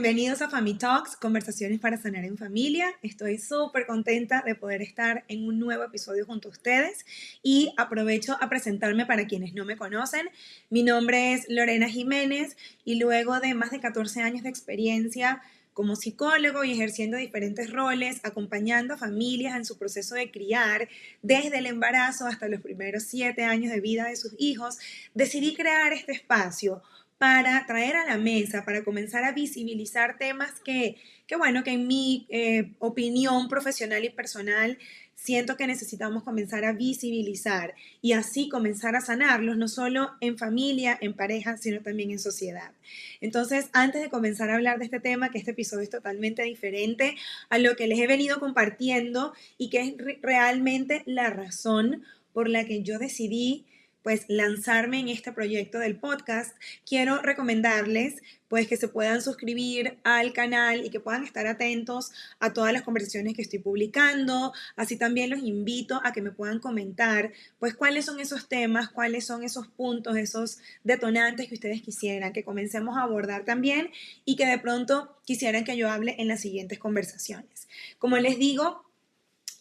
bienvenidos a Family Talks, conversaciones para sanar en familia. Estoy súper contenta de poder estar en un nuevo episodio junto a ustedes y aprovecho a presentarme para quienes no me conocen. Mi nombre es Lorena Jiménez y luego de más de 14 años de experiencia como psicólogo y ejerciendo diferentes roles, acompañando a familias en su proceso de criar, desde el embarazo hasta los primeros 7 años de vida de sus hijos, decidí crear este espacio para traer a la mesa, para comenzar a visibilizar temas que en mi opinión profesional y personal siento que necesitamos comenzar a visibilizar y así comenzar a sanarlos, no solo en familia, en pareja, sino también en sociedad. Entonces, antes de comenzar a hablar de este tema, que este episodio es totalmente diferente a lo que les he venido compartiendo y que es realmente la razón por la que yo decidí pues lanzarme en este proyecto del podcast, quiero recomendarles pues que se puedan suscribir al canal y que puedan estar atentos a todas las conversaciones que estoy publicando. Así también los invito a que me puedan comentar pues cuáles son esos temas, cuáles son esos puntos, esos detonantes que ustedes quisieran que comencemos a abordar también y que de pronto quisieran que yo hable en las siguientes conversaciones. Como les digo,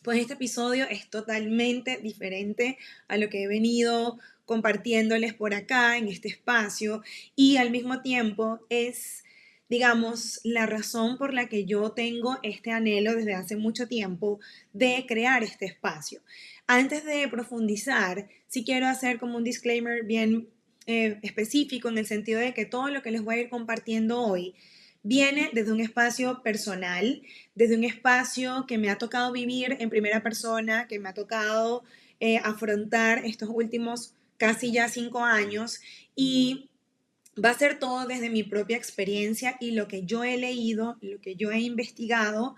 pues este episodio es totalmente diferente a lo que he venido compartiéndoles por acá en este espacio y al mismo tiempo es, digamos, la razón por la que yo tengo este anhelo desde hace mucho tiempo de crear este espacio. Antes de profundizar, sí quiero hacer como un disclaimer bien específico en el sentido de que todo lo que les voy a ir compartiendo hoy viene desde un espacio personal, desde un espacio que me ha tocado vivir en primera persona, que me ha tocado afrontar estos últimos casi ya 5 años y va a ser todo desde mi propia experiencia y lo que yo he leído, lo que yo he investigado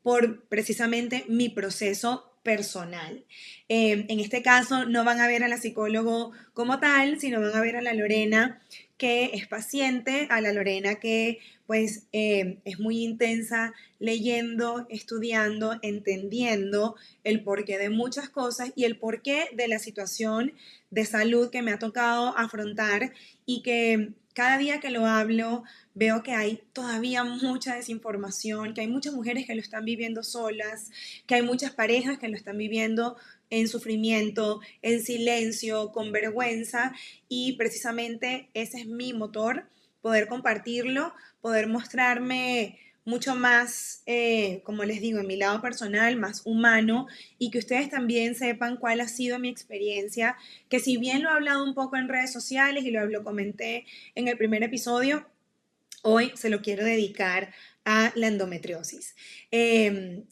por precisamente mi proceso personal. En este caso no van a ver a la psicólogo como tal, sino van a ver a la Lorena que es paciente, a la Lorena que pues es muy intensa leyendo, estudiando, entendiendo el porqué de muchas cosas y el porqué de la situación de salud que me ha tocado afrontar y que cada día que lo hablo veo que hay todavía mucha desinformación, que hay muchas mujeres que lo están viviendo solas, que hay muchas parejas que lo están viviendo en sufrimiento, en silencio, con vergüenza y precisamente ese es mi motor, poder compartirlo, poder mostrarme mucho más, como les digo, en mi lado personal, más humano y que ustedes también sepan cuál ha sido mi experiencia, que si bien lo he hablado un poco en redes sociales y lo comenté en el primer episodio, hoy se lo quiero dedicar a la endometriosis.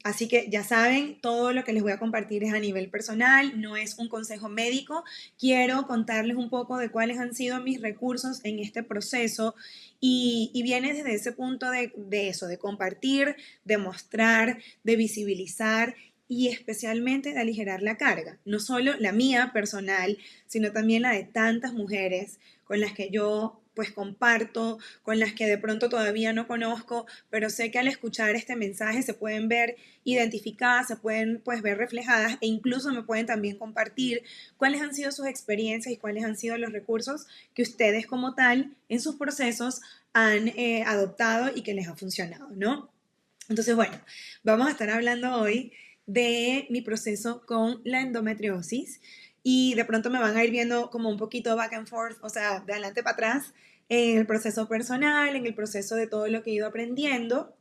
Así que ya saben, todo lo que les voy a compartir es a nivel personal, no es un consejo médico. Quiero contarles un poco de cuáles han sido mis recursos en este proceso y viene desde ese punto de eso, de compartir, de mostrar, de visibilizar y especialmente de aligerar la carga, no solo la mía personal, sino también la de tantas mujeres con las que yo pues comparto, con las que de pronto todavía no conozco, pero sé que al escuchar este mensaje se pueden ver identificadas, se pueden pues ver reflejadas e incluso me pueden también compartir cuáles han sido sus experiencias y cuáles han sido los recursos que ustedes como tal en sus procesos han adoptado y que les ha funcionado, ¿no? Entonces, bueno, vamos a estar hablando hoy de mi proceso con la endometriosis y de pronto me van a ir viendo como un poquito back and forth, o sea, de adelante para atrás, en el proceso personal, en el proceso de todo lo que he ido aprendiendo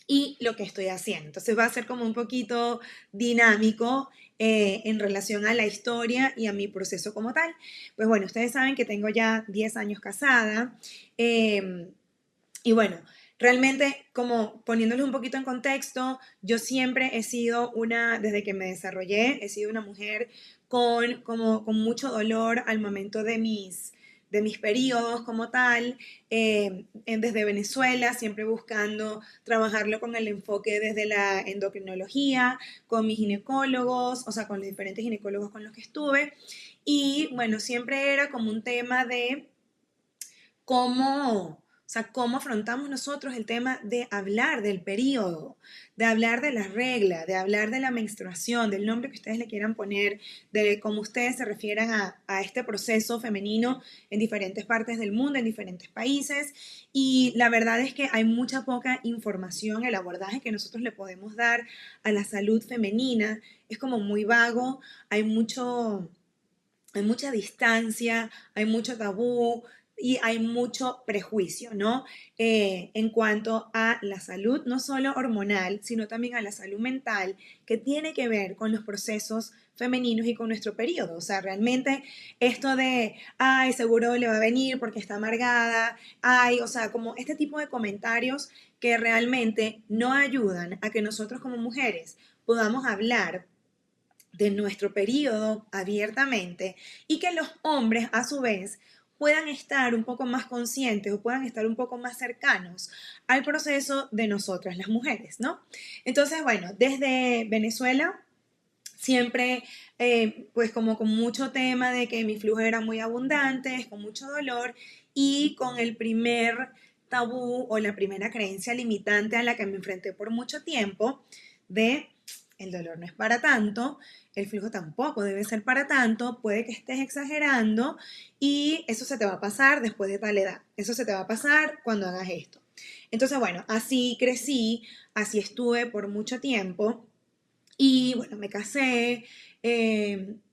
y lo que estoy haciendo. Entonces va a ser como un poquito dinámico en relación a la historia y a mi proceso como tal. Pues bueno, ustedes saben que tengo ya 10 años casada. Y bueno, realmente como poniéndoles un poquito en contexto, yo siempre he sido desde que me desarrollé, he sido una mujer con mucho dolor al momento de mis periodos como tal, desde Venezuela, siempre buscando trabajarlo con el enfoque desde la endocrinología, con mis ginecólogos, o sea, con los diferentes ginecólogos con los que estuve. Y bueno, siempre era como un tema de cómo O sea, cómo afrontamos nosotros el tema de hablar del periodo, de hablar de la regla, de hablar de la menstruación, del nombre que ustedes le quieran poner, de cómo ustedes se refieran a este proceso femenino en diferentes partes del mundo, en diferentes países. Y la verdad es que hay mucha poca información, el abordaje que nosotros le podemos dar a la salud femenina es como muy vago, hay mucho hay mucha distancia, hay mucho tabú y hay mucho prejuicio, ¿no? En cuanto a la salud, no solo hormonal, sino también a la salud mental, que tiene que ver con los procesos femeninos y con nuestro periodo. O sea, realmente esto de, ay, seguro le va a venir porque está amargada, ay, o sea, como este tipo de comentarios que realmente no ayudan a que nosotros como mujeres podamos hablar de nuestro periodo abiertamente y que los hombres a su vez puedan estar un poco más conscientes o puedan estar un poco más cercanos al proceso de nosotras las mujeres, ¿no? Entonces, bueno, desde Venezuela siempre pues como con mucho tema de que mis flujos eran muy abundantes, con mucho dolor y con el primer tabú o la primera creencia limitante a la que me enfrenté por mucho tiempo de el dolor no es para tanto, el flujo tampoco debe ser para tanto, puede que estés exagerando y eso se te va a pasar después de tal edad, eso se te va a pasar cuando hagas esto. Entonces, bueno, así crecí, así estuve por mucho tiempo y bueno, me casé.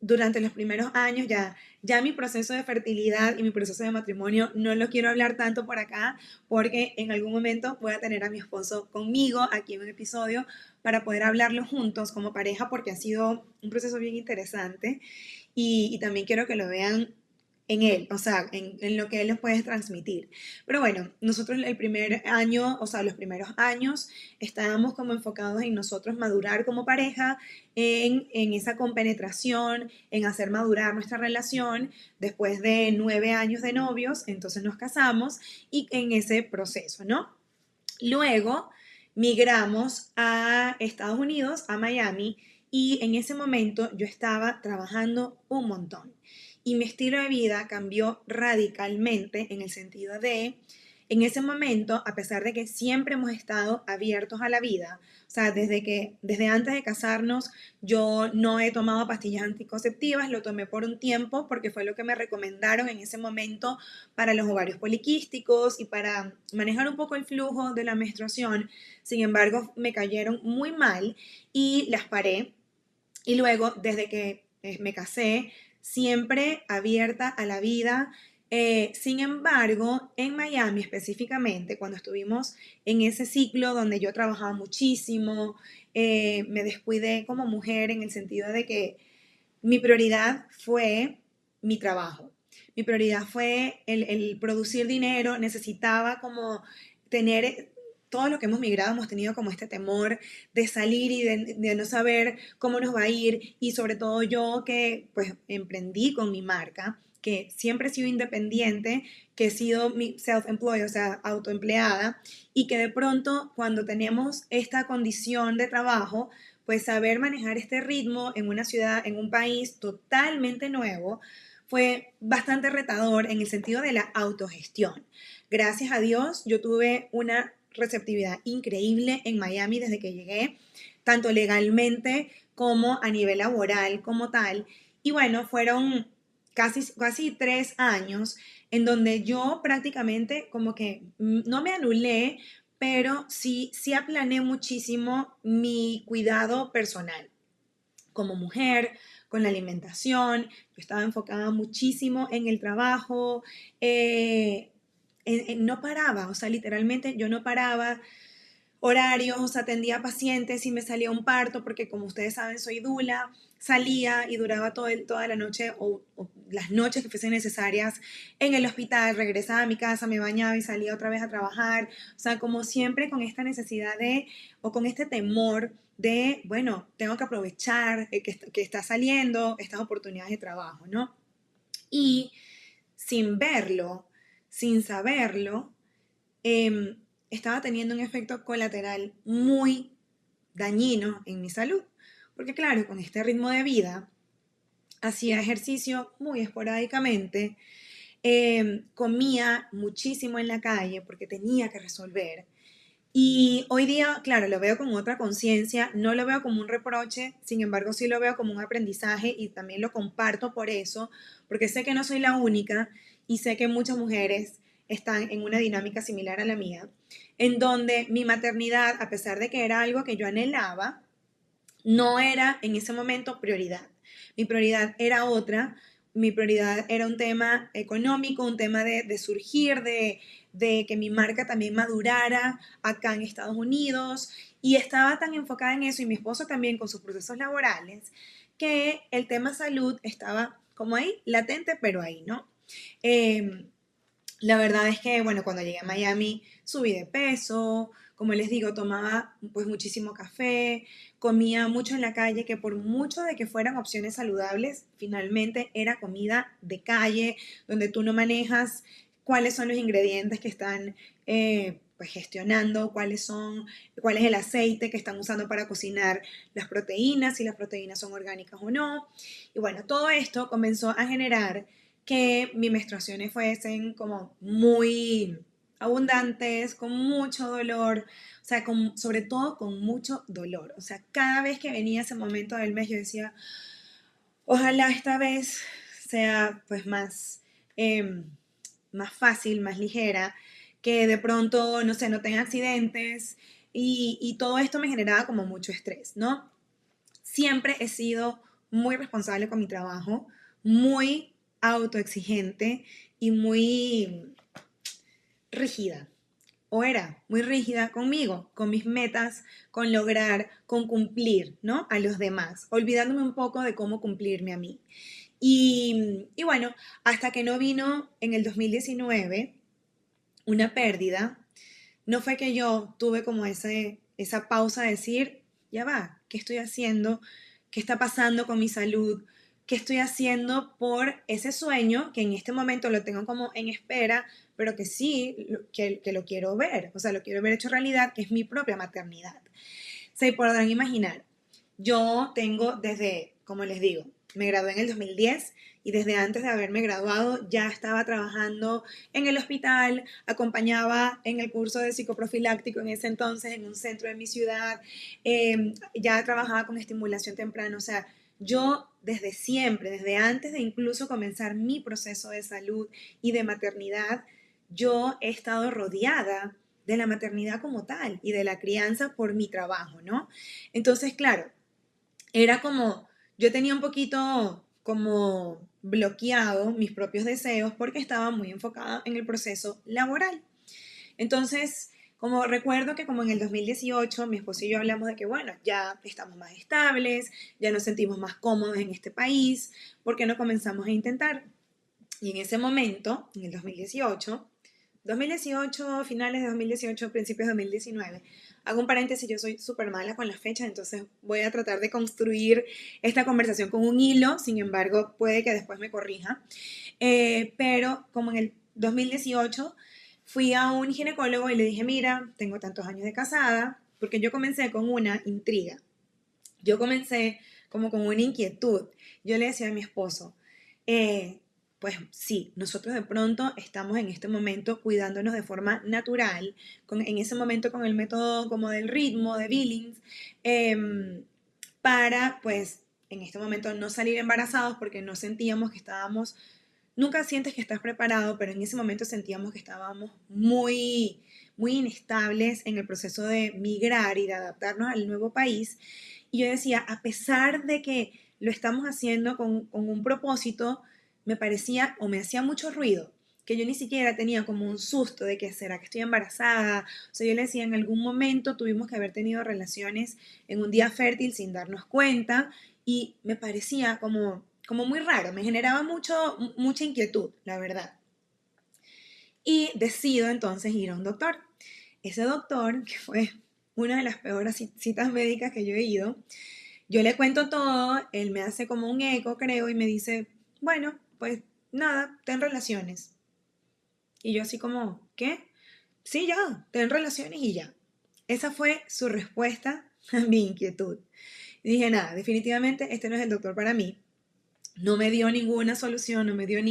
Durante los primeros años ya mi proceso de fertilidad y mi proceso de matrimonio no lo quiero hablar tanto por acá porque en algún momento voy a tener a mi esposo conmigo aquí en un episodio para poder hablarlo juntos como pareja porque ha sido un proceso bien interesante y también quiero que lo vean en él, o sea, en lo que él les puede transmitir. Pero bueno, nosotros el primer año, o sea, los primeros años, estábamos como enfocados en nosotros madurar como pareja, en esa compenetración, en hacer madurar nuestra relación. Después de 9 años de novios, entonces nos casamos y en ese proceso, ¿no? Luego migramos a Estados Unidos, a Miami, y en ese momento yo estaba trabajando un montón. Y mi estilo de vida cambió radicalmente en el sentido de, en ese momento, a pesar de que siempre hemos estado abiertos a la vida, o sea, desde antes de casarnos, yo no he tomado pastillas anticonceptivas, lo tomé por un tiempo porque fue lo que me recomendaron en ese momento para los ovarios poliquísticos y para manejar un poco el flujo de la menstruación. Sin embargo, me cayeron muy mal y las paré. Y luego, desde que me casé, siempre abierta a la vida. Sin embargo, en Miami específicamente, cuando estuvimos en ese ciclo donde yo trabajaba muchísimo, me descuidé como mujer en el sentido de que mi prioridad fue mi trabajo. Mi prioridad fue el producir dinero. Necesitaba como tener todo lo que hemos migrado, hemos tenido como este temor de salir y de no saber cómo nos va a ir. Y sobre todo yo que pues emprendí con mi marca, que siempre he sido independiente, que he sido mi self-employed, o sea, autoempleada, y que de pronto cuando tenemos esta condición de trabajo, pues saber manejar este ritmo en una ciudad, en un país totalmente nuevo, fue bastante retador en el sentido de la autogestión. Gracias a Dios, yo tuve una receptividad increíble en Miami desde que llegué, tanto legalmente como a nivel laboral como tal. Y bueno, fueron casi 3 años en donde yo prácticamente como que no me anulé, pero sí aplané muchísimo mi cuidado personal como mujer, con la alimentación. Yo estaba enfocada muchísimo en el trabajo, no paraba, o sea, literalmente yo no paraba horarios, atendía pacientes y me salía un parto, porque como ustedes saben, soy dula, salía y duraba toda la noche o las noches que fuesen necesarias en el hospital, regresaba a mi casa, me bañaba y salía otra vez a trabajar, o sea, como siempre con esta necesidad de, o con este temor de, bueno, tengo que aprovechar que está saliendo estas oportunidades de trabajo, ¿no? Y sin verlo, sin saberlo, eh, estaba teniendo un efecto colateral muy dañino en mi salud. Porque claro, con este ritmo de vida, hacía ejercicio muy esporádicamente, comía muchísimo en la calle porque tenía que resolver. Y hoy día, claro, lo veo con otra conciencia, no lo veo como un reproche, sin embargo sí lo veo como un aprendizaje y también lo comparto por eso, porque sé que no soy la única y sé que muchas mujeres están en una dinámica similar a la mía, en donde mi maternidad, a pesar de que era algo que yo anhelaba, no era en ese momento prioridad. Mi prioridad era otra, mi prioridad era un tema económico, un tema de surgir, de que mi marca también madurara acá en Estados Unidos y estaba tan enfocada en eso y mi esposo también con sus procesos laborales que el tema salud estaba como ahí, latente, pero ahí, ¿no? Eh, la verdad es que, bueno, cuando llegué a Miami subí de peso, como les digo, tomaba pues muchísimo café, comía mucho en la calle, que por mucho de que fueran opciones saludables, finalmente era comida de calle, donde tú no manejas cuáles son los ingredientes que están pues gestionando, cuál es el aceite que están usando para cocinar las proteínas, si las proteínas son orgánicas o no. Y bueno, todo esto comenzó a generar que mis menstruaciones fuesen como muy abundantes, con mucho dolor, o sea, sobre todo con mucho dolor. O sea, cada vez que venía ese momento del mes yo decía, ojalá esta vez sea pues más fácil, más ligera, que de pronto, no sé, no tenga accidentes y todo esto me generaba como mucho estrés, ¿no? Siempre he sido muy responsable con mi trabajo, muy autoexigente y muy rígida. O era muy rígida conmigo, con mis metas, con lograr, con cumplir, ¿no? A los demás, olvidándome un poco de cómo cumplirme a mí. Y bueno, hasta que no vino en el 2019 una pérdida, no fue que yo tuve como esa pausa de decir, ya va, ¿qué estoy haciendo? ¿Qué está pasando con mi salud? ¿Qué estoy haciendo por ese sueño que en este momento lo tengo como en espera, pero que sí, que lo quiero ver, o sea, lo quiero ver hecho realidad, que es mi propia maternidad? Se podrán imaginar, yo tengo desde, como les digo, me gradué en el 2010 y desde antes de haberme graduado ya estaba trabajando en el hospital, acompañaba en el curso de psicoprofiláctico en ese entonces en un centro de mi ciudad, ya trabajaba con estimulación temprana, o sea, yo desde siempre, desde antes de incluso comenzar mi proceso de salud y de maternidad, yo he estado rodeada de la maternidad como tal y de la crianza por mi trabajo, ¿no? Entonces, claro, era como, yo tenía un poquito como bloqueado mis propios deseos porque estaba muy enfocada en el proceso laboral. Entonces, como recuerdo que como en el 2018 mi esposo y yo hablamos de que, bueno, ya estamos más estables, ya nos sentimos más cómodos en este país, ¿por qué no comenzamos a intentar? Y en ese momento, en el 2018, finales de 2018, principios de 2019. Hago un paréntesis, yo soy súper mala con las fechas, entonces voy a tratar de construir esta conversación con un hilo, sin embargo, puede que después me corrija. Pero como en el 2018 fui a un ginecólogo y le dije, mira, tengo tantos años de casada, porque yo comencé con una intriga. Yo comencé como con una inquietud. Yo le decía a mi esposo, pues sí, nosotros de pronto estamos en este momento cuidándonos de forma natural, en ese momento con el método como del ritmo, de Billings, para pues en este momento no salir embarazados porque no sentíamos que estábamos, nunca sientes que estás preparado, pero en ese momento sentíamos que estábamos muy inestables en el proceso de migrar y de adaptarnos al nuevo país. Y yo decía, a pesar de que lo estamos haciendo con un propósito, me parecía o me hacía mucho ruido, que yo ni siquiera tenía como un susto de que será que estoy embarazada. O sea, yo le decía, en algún momento tuvimos que haber tenido relaciones en un día fértil sin darnos cuenta y me parecía como muy raro, me generaba mucha inquietud, la verdad. Y decido entonces ir a un doctor. Ese doctor, que fue una de las peores citas médicas que yo he ido, yo le cuento todo, él me hace como un eco, creo, y me dice, bueno, pues nada, ten relaciones. Y yo así como, ¿qué? Sí, ya, ten relaciones y ya. Esa fue su respuesta a mi inquietud. Y dije, nada, definitivamente este no es el doctor para mí. No me dio ninguna solución, no me dio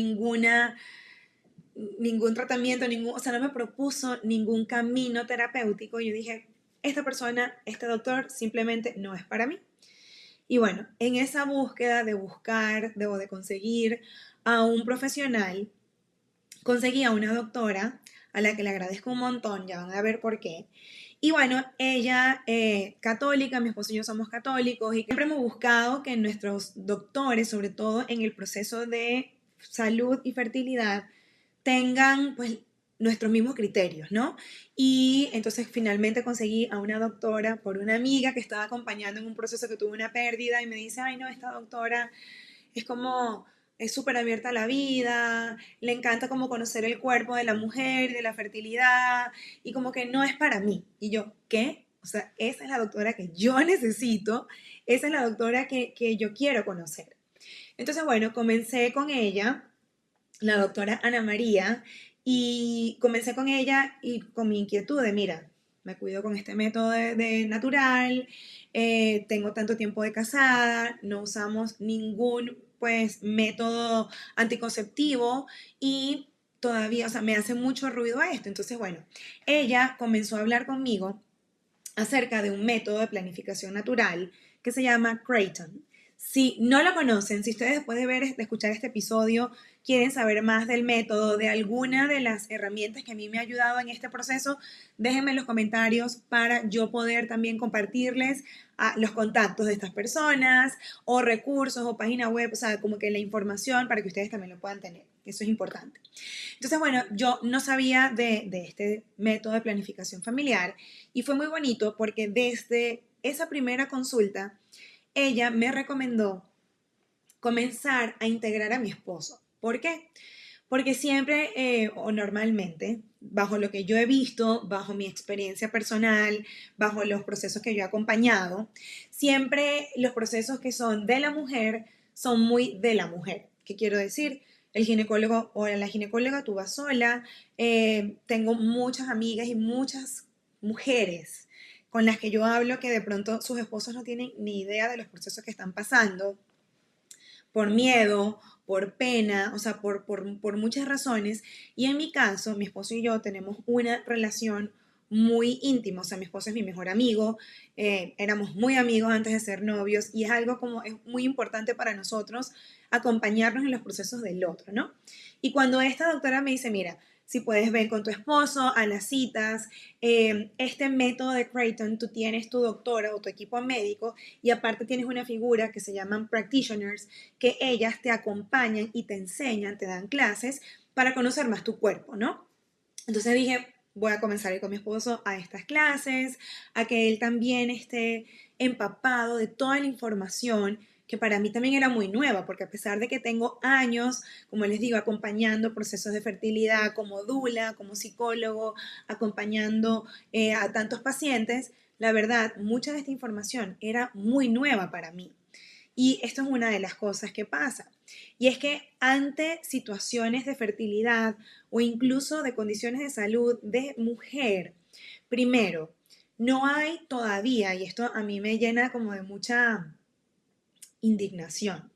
ningún tratamiento, o sea, no me propuso ningún camino terapéutico. Yo dije, esta persona, este doctor, simplemente no es para mí. Y bueno, en esa búsqueda de buscar, de conseguir a un profesional, conseguí a una doctora a la que le agradezco un montón, ya van a ver por qué. Y bueno, ella, católica, mi esposo y yo somos católicos y siempre hemos buscado que nuestros doctores, sobre todo en el proceso de salud y fertilidad, tengan pues nuestros mismos criterios, ¿no? Y entonces finalmente conseguí a una doctora por una amiga que estaba acompañando en un proceso que tuvo una pérdida y me dice, ay no, esta doctora es como, es súper abierta a la vida, le encanta como conocer el cuerpo de la mujer, de la fertilidad, y como que no es para mí. Y yo, ¿qué? O sea, esa es la doctora que yo necesito, esa es la doctora que yo quiero conocer. Entonces, bueno, comencé con ella, la doctora Ana María, y comencé con ella y con mi inquietud de, mira, me cuido con este método de natural, tengo tanto tiempo de casada, no usamos ningún pues método anticonceptivo y todavía, o sea, me hace mucho ruido a esto. Entonces, bueno, ella comenzó a hablar conmigo acerca de un método de planificación natural que se llama Creighton. Si no lo conocen, si ustedes después de escuchar este episodio quieren saber más del método, de alguna de las herramientas que a mí me ha ayudado en este proceso, déjenme en los comentarios para yo poder también compartirles los contactos de estas personas o recursos o página web, o sea, como que la información para que ustedes también lo puedan tener. Eso es importante. Entonces, bueno, yo no sabía de este método de planificación familiar y fue muy bonito porque desde esa primera consulta, ella me recomendó comenzar a integrar a mi esposo. ¿Por qué? Porque siempre o normalmente, bajo lo que yo he visto, bajo mi experiencia personal, bajo los procesos que yo he acompañado, siempre los procesos que son de la mujer son muy de la mujer. ¿Qué quiero decir? El ginecólogo o la ginecóloga tú vas sola. Tengo muchas amigas y muchas mujeres con las que yo hablo que de pronto sus esposos no tienen ni idea de los procesos que están pasando por miedo, por pena, o sea, por muchas razones. Y en mi caso, mi esposo y yo tenemos una relación muy íntima, o sea, mi esposo es mi mejor amigo, éramos muy amigos antes de ser novios y es algo como, es muy importante para nosotros acompañarnos en los procesos del otro, ¿no? Y cuando esta doctora me dice, mira, si puedes ver con tu esposo a las citas, este método de Creighton, tú tienes tu doctora o tu equipo médico y aparte tienes una figura que se llaman practitioners, que ellas te acompañan y te enseñan, te dan clases para conocer más tu cuerpo, ¿no? Entonces dije, voy a comenzar a ir con mi esposo a estas clases, a que él también esté empapado de toda la información que para mí también era muy nueva, porque a pesar de que tengo años, como les digo, acompañando procesos de fertilidad como dula, como psicólogo, acompañando a tantos pacientes, la verdad, mucha de esta información era muy nueva para mí. Y esto es una de las cosas que pasa. Y es que ante situaciones de fertilidad o incluso de condiciones de salud de mujer, primero, no hay todavía, y esto a mí me llena como de mucha indignación,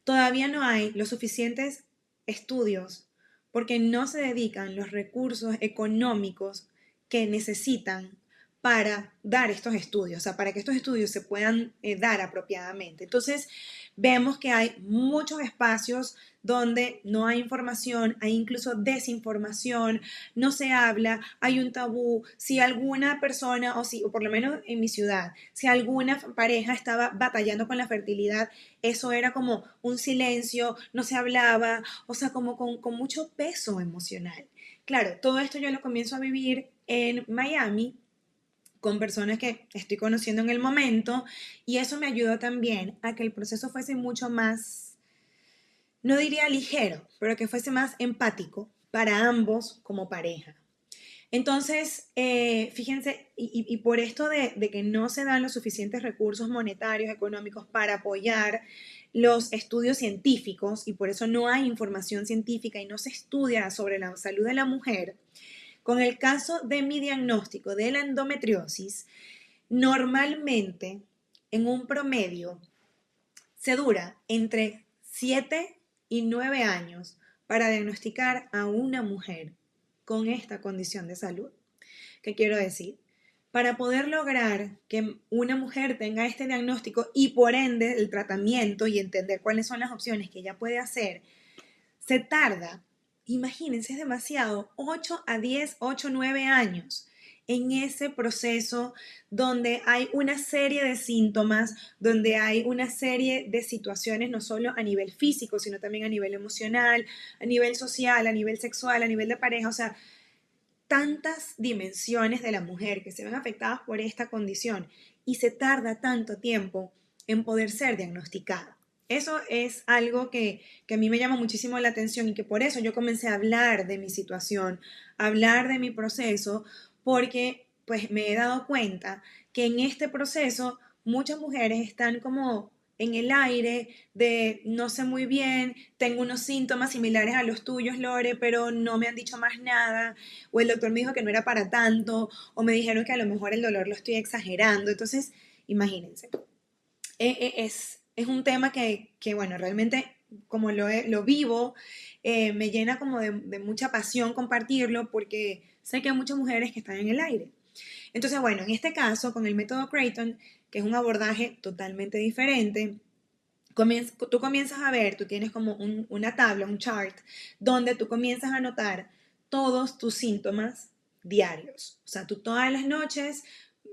todavía no hay los suficientes estudios porque no se dedican los recursos económicos que necesitan para dar estos estudios, o sea, para que estos estudios se puedan dar apropiadamente. Entonces, vemos que hay muchos espacios donde no hay información, hay incluso desinformación, no se habla, hay un tabú. Si alguna persona, o por lo menos en mi ciudad, si alguna pareja estaba batallando con la fertilidad, eso era como un silencio, no se hablaba, o sea, como con mucho peso emocional. Claro, todo esto yo lo comienzo a vivir en Miami con personas que estoy conociendo en el momento y eso me ayudó también a que el proceso fuese mucho más, no diría ligero, pero que fuese más empático para ambos como pareja. Entonces, fíjense, y por esto de que no se dan los suficientes recursos monetarios, económicos para apoyar los estudios científicos, y por eso no hay información científica y no se estudia sobre la salud de la mujer, con el caso de mi diagnóstico de la endometriosis, normalmente en un promedio se dura entre 7 y 9 años para diagnosticar a una mujer con esta condición de salud. ¿Qué quiero decir? Para poder lograr que una mujer tenga este diagnóstico y por ende el tratamiento y entender cuáles son las opciones que ella puede hacer, se tarda, imagínense, es demasiado, 8 a 10, 8, 9 años en ese proceso donde hay una serie de síntomas, donde hay una serie de situaciones, no solo a nivel físico, sino también a nivel emocional, a nivel social, a nivel sexual, a nivel de pareja, o sea, tantas dimensiones de la mujer que se ven afectadas por esta condición y se tarda tanto tiempo en poder ser diagnosticada. Eso es algo que a mí me llama muchísimo la atención y que por eso yo comencé a hablar de mi situación, a hablar de mi proceso, porque pues me he dado cuenta que en este proceso muchas mujeres están como en el aire de no sé muy bien, tengo unos síntomas similares a los tuyos, Lore, pero no me han dicho más nada, o el doctor me dijo que no era para tanto, o me dijeron que a lo mejor el dolor lo estoy exagerando. Entonces, imagínense, es un tema que, bueno, realmente como lo vivo, me llena como de mucha pasión compartirlo porque sé que hay muchas mujeres que están en el aire. Entonces, bueno, en este caso, con el método Creighton, que es un abordaje totalmente diferente, tú comienzas a ver, tú tienes como una tabla, un chart, donde tú comienzas a anotar todos tus síntomas diarios. O sea, tú todas las noches,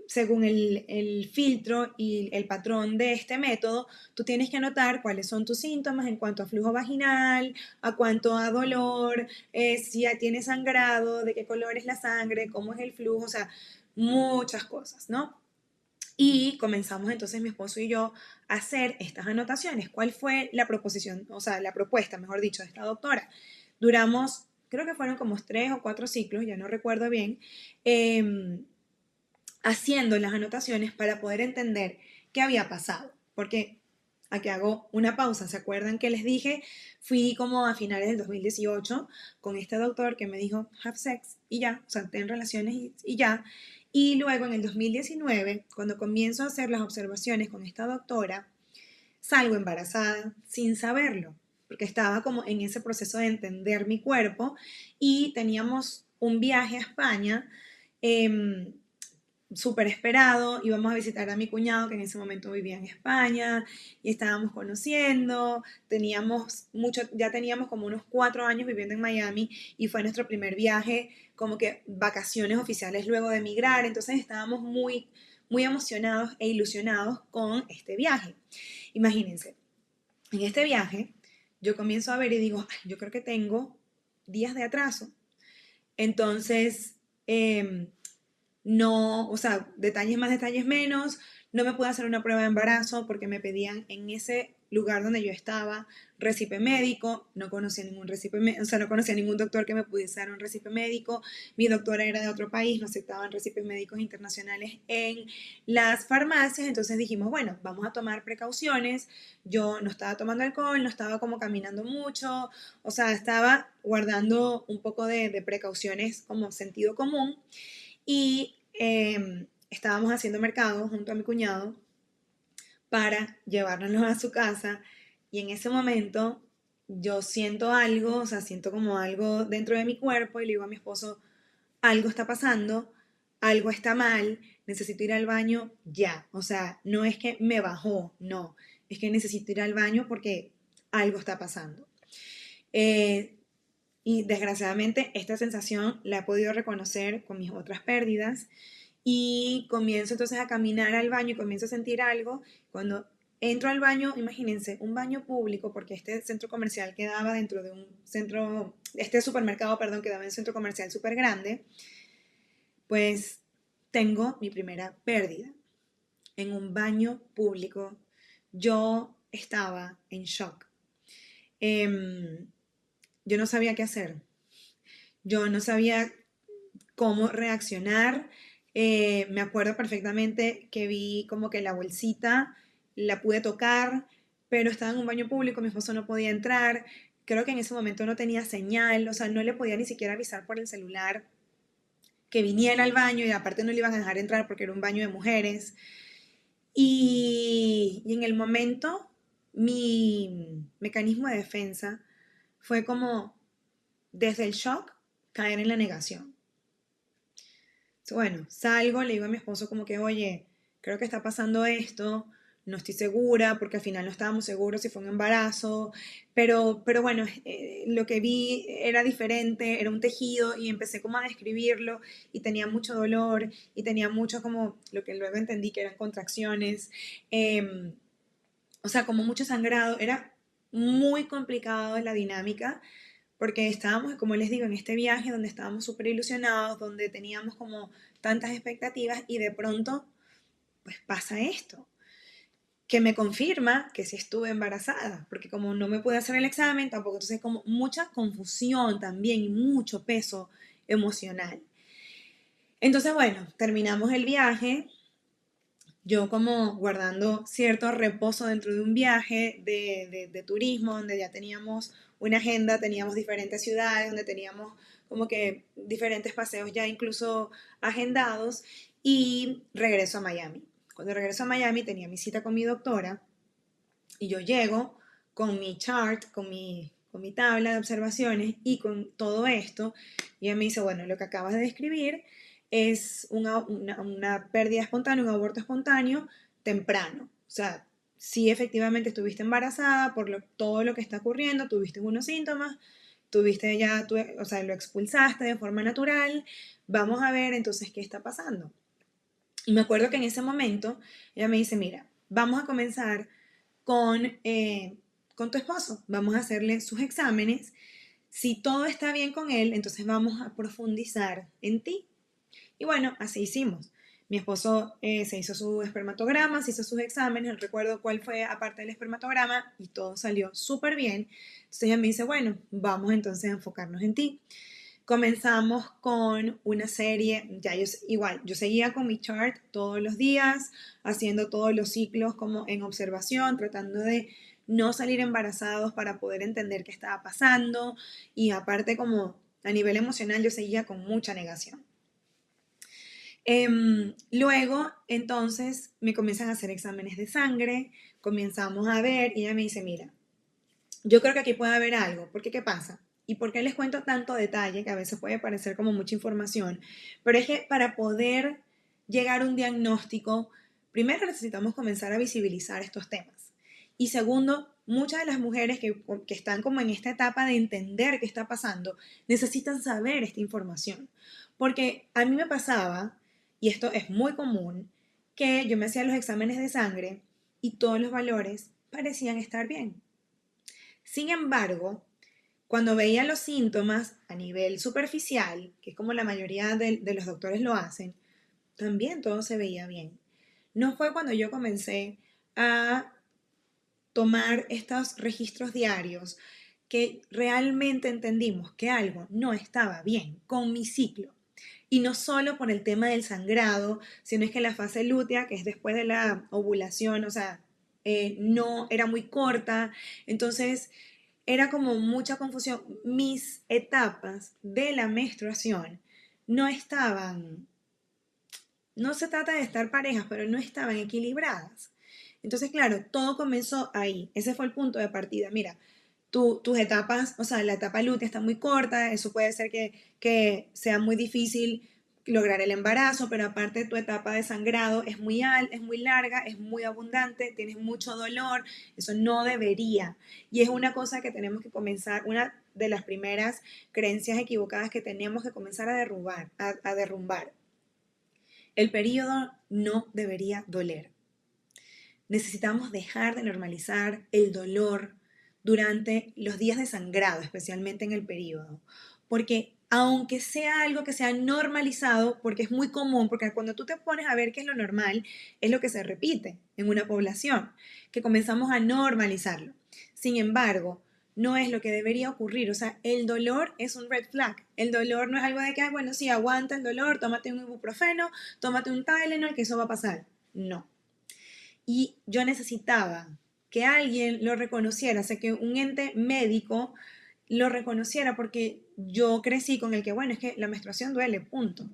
según el filtro y el patrón de este método, tú tienes que anotar cuáles son tus síntomas en cuanto a flujo vaginal, a cuanto a dolor, si ya tienes sangrado, de qué color es la sangre, cómo es el flujo, o sea, muchas cosas, ¿no? Y comenzamos entonces mi esposo y yo a hacer estas anotaciones. ¿Cuál fue la proposición, o sea, la propuesta, mejor dicho, de esta doctora? Duramos, creo que fueron como 3 o 4 ciclos, ya no recuerdo bien, haciendo las anotaciones para poder entender qué había pasado. Porque aquí hago una pausa. ¿Se acuerdan que les dije? Fui como a finales del 2018 con este doctor que me dijo, have sex y ya, o sea, ten relaciones y ya. Y luego en el 2019, cuando comienzo a hacer las observaciones con esta doctora, salgo embarazada sin saberlo, porque estaba como en ese proceso de entender mi cuerpo y teníamos un viaje a España. Eh, Súper esperado, íbamos a visitar a mi cuñado que en ese momento vivía en España y estábamos conociendo, ya teníamos como unos 4 años viviendo en Miami y fue nuestro primer viaje, como que vacaciones oficiales luego de emigrar, entonces estábamos muy, muy emocionados e ilusionados con este viaje. Imagínense, en este viaje yo comienzo a ver y digo, "Ay, yo creo que tengo días de atraso, entonces... no, o sea, detalles más, detalles menos, no me pude hacer una prueba de embarazo porque me pedían en ese lugar donde yo estaba recipe médico, no conocía ningún recipe, o sea, no conocía ningún doctor que me pudiese dar un recipe médico, mi doctora era de otro país, no aceptaban recipes médicos internacionales en las farmacias, entonces dijimos, bueno, vamos a tomar precauciones, yo no estaba tomando alcohol, no estaba como caminando mucho, o sea, estaba guardando un poco de precauciones como sentido común y estábamos haciendo mercado junto a mi cuñado para llevárnoslos a su casa y en ese momento yo siento algo, o sea, siento como algo dentro de mi cuerpo y le digo a mi esposo, algo está pasando, algo está mal, necesito ir al baño ya, o sea, no es que me bajó, no, es que necesito ir al baño porque algo está pasando. Eh, y desgraciadamente esta sensación la he podido reconocer con mis otras pérdidas y comienzo entonces a caminar al baño y comienzo a sentir algo. Cuando entro al baño, imagínense, un baño público, porque este centro comercial quedaba dentro de un centro, este supermercado, perdón, quedaba en un centro comercial súper grande, pues tengo mi primera pérdida en un baño público. Yo estaba en shock. Em, yo no sabía qué hacer. Yo no sabía cómo reaccionar. Me acuerdo perfectamente que vi como que la bolsita, la pude tocar, pero estaba en un baño público, mi esposo no podía entrar. Creo que en ese momento no tenía señal, o sea, no le podía ni siquiera avisar por el celular que viniera al baño y aparte no le iban a dejar entrar porque era un baño de mujeres. Y en el momento mi mecanismo de defensa fue como desde el shock, caer en la negación. Bueno, salgo, le digo a mi esposo como que, oye, creo que está pasando esto, no estoy segura, porque al final no estábamos seguros si fue un embarazo, pero bueno, lo que vi era diferente, era un tejido y empecé como a describirlo y tenía mucho dolor y tenía mucho como, lo que luego entendí que eran contracciones, eh, o sea, como mucho sangrado, era muy complicado la dinámica porque estábamos, como les digo, en este viaje donde estábamos súper ilusionados, donde teníamos como tantas expectativas y de pronto, pues pasa esto, que me confirma que sí estuve embarazada, porque como no me pude hacer el examen, tampoco, entonces como mucha confusión también y mucho peso emocional. Entonces, bueno, terminamos el viaje, yo como guardando cierto reposo dentro de un viaje de turismo, donde ya teníamos una agenda, teníamos diferentes ciudades, donde teníamos como que diferentes paseos ya incluso agendados, y regreso a Miami. Cuando regreso a Miami tenía mi cita con mi doctora y yo llego con mi chart, con mi tabla de observaciones y con todo esto. Y ella me dice, bueno, lo que acabas de describir es una pérdida espontánea, un aborto espontáneo temprano. O sea, sí efectivamente estuviste embarazada por todo lo que está ocurriendo, tuviste unos síntomas, tuviste ya, o sea, lo expulsaste de forma natural. Vamos a ver entonces qué está pasando. Y me acuerdo que en ese momento ella me dice, mira, vamos a comenzar con tu esposo. Vamos a hacerle sus exámenes. Si todo está bien con él, entonces vamos a profundizar en ti. Y bueno, así hicimos. Mi esposo se hizo su espermatograma, se hizo sus exámenes, no recuerdo cuál fue aparte del espermatograma y todo salió súper bien. Entonces ella me dice, bueno, vamos entonces a enfocarnos en ti. Comenzamos con una serie, ya igual, yo seguía con mi chart todos los días, haciendo todos los ciclos como en observación, tratando de no salir embarazados para poder entender qué estaba pasando, y aparte como a nivel emocional yo seguía con mucha negación. Luego, entonces, me comienzan a hacer exámenes de sangre, comenzamos a ver y ella me dice, mira, yo creo que aquí puede haber algo, porque ¿qué pasa? ¿Y por qué les cuento tanto detalle? Que a veces puede parecer como mucha información, pero es que para poder llegar a un diagnóstico, primero necesitamos comenzar a visibilizar estos temas. Y segundo, muchas de las mujeres que están como en esta etapa de entender qué está pasando, necesitan saber esta información. Porque a mí me pasaba, y esto es muy común, que yo me hacía los exámenes de sangre y todos los valores parecían estar bien. Sin embargo, cuando veía los síntomas a nivel superficial, que es como la mayoría de los doctores lo hacen, también todo se veía bien. No fue cuando yo comencé a tomar estos registros diarios que realmente entendimos que algo no estaba bien con mi ciclo. Y no solo por el tema del sangrado, sino es que la fase lútea, que es después de la ovulación, o sea, no era muy corta. Entonces, era como mucha confusión. Mis etapas de la menstruación no estaban, no se trata de estar parejas, pero no estaban equilibradas. Entonces, claro, todo comenzó ahí. Ese fue el punto de partida. Mira, tus etapas, o sea, la etapa lútea está muy corta, eso puede ser que sea muy difícil lograr el embarazo, pero aparte tu etapa de sangrado es muy larga, es muy abundante, tienes mucho dolor, eso no debería. Y es una cosa que tenemos que comenzar, una de las primeras creencias equivocadas que tenemos que comenzar a derrumbar, a derrumbar. El periodo no debería doler. Necesitamos dejar de normalizar el dolor durante los días de sangrado, especialmente en el periodo, porque aunque sea algo que sea normalizado, porque es muy común, porque cuando tú te pones a ver qué es lo normal, es lo que se repite en una población, que comenzamos a normalizarlo. Sin embargo, no es lo que debería ocurrir, o sea, el dolor es un red flag, el dolor no es algo de que, ay, bueno, sí, aguanta el dolor, tómate un ibuprofeno, tómate un Tylenol, que eso va a pasar. No, y yo necesitaba que alguien lo reconociera, o sea, que un ente médico lo reconociera, porque yo crecí con el que, bueno, es que la menstruación duele, punto.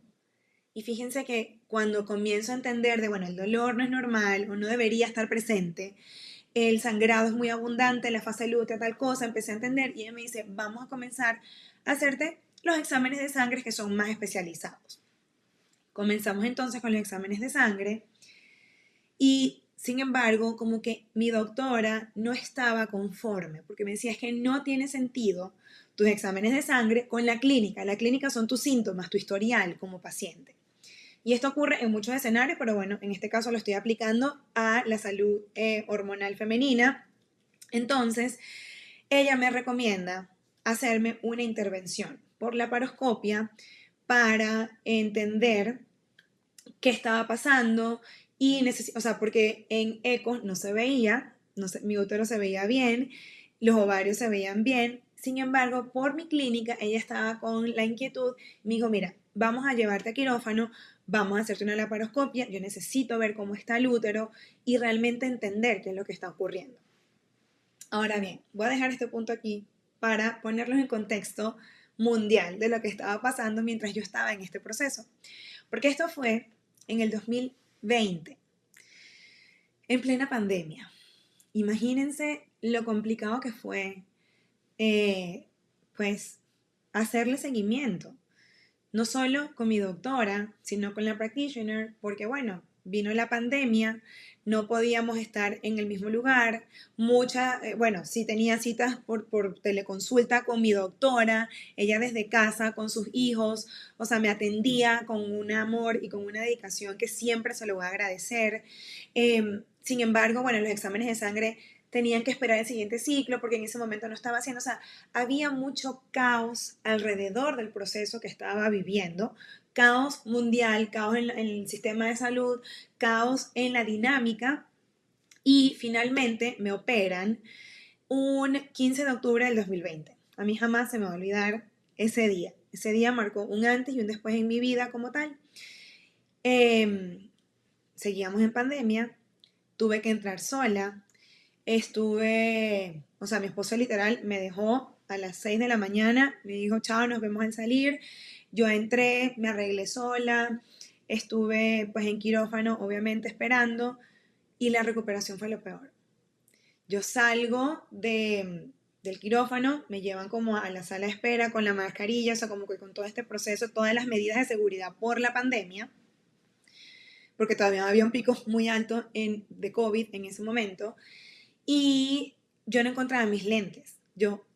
Y fíjense que cuando comienzo a entender de, bueno, el dolor no es normal o no debería estar presente, el sangrado es muy abundante, la fase lútea, tal cosa, empecé a entender y ella me dice, vamos a comenzar hacerte los exámenes de sangre que son más especializados. Comenzamos entonces con los exámenes de sangre y sin embargo como que mi doctora no estaba conforme porque me decía es que no tiene sentido tus exámenes de sangre con la clínica. La clínica son tus síntomas, tu historial como paciente. Y esto ocurre en muchos escenarios, pero bueno, en este caso lo estoy aplicando a la salud hormonal femenina. Entonces, ella me recomienda hacerme una intervención por laparoscopia para entender qué estaba pasando y o sea, porque en ecos no se veía, no sé, mi útero se veía bien, los ovarios se veían bien. Sin embargo, por mi clínica, ella estaba con la inquietud, me dijo, mira, vamos a llevarte a quirófano, vamos a hacerte una laparoscopia, yo necesito ver cómo está el útero y realmente entender qué es lo que está ocurriendo. Ahora bien, voy a dejar este punto aquí para ponerlos en contexto mundial de lo que estaba pasando mientras yo estaba en este proceso. Porque esto fue en el 2020, en plena pandemia. Imagínense lo complicado que fue, pues, hacerle seguimiento. No solo con mi doctora, sino con la practitioner, porque bueno, vino la pandemia, no podíamos estar en el mismo lugar, bueno, sí tenía citas por teleconsulta con mi doctora, ella desde casa, con sus hijos, o sea, me atendía con un amor y con una dedicación que siempre se lo voy a agradecer. Sin embargo, bueno, los exámenes de sangre tenían que esperar el siguiente ciclo porque en ese momento no estaba haciendo, o sea, había mucho caos alrededor del proceso que estaba viviendo, caos mundial, caos en el sistema de salud, caos en la dinámica y finalmente me operan un 15 de octubre del 2020. A mí jamás se me va a olvidar ese día. Ese día marcó un antes y un después en mi vida como tal. Seguíamos en pandemia, tuve que entrar sola, o sea, mi esposo literal me dejó a las 6 de la mañana, me dijo, chao, nos vemos al salir. Yo entré, me arreglé sola, estuve pues en quirófano, obviamente esperando, y la recuperación fue lo peor. Yo salgo del quirófano, me llevan como a la sala de espera con la mascarilla, o sea, como que con todo este proceso, todas las medidas de seguridad por la pandemia, porque todavía había un pico muy alto de COVID en ese momento. Y yo no encontraba mis lentes. Yo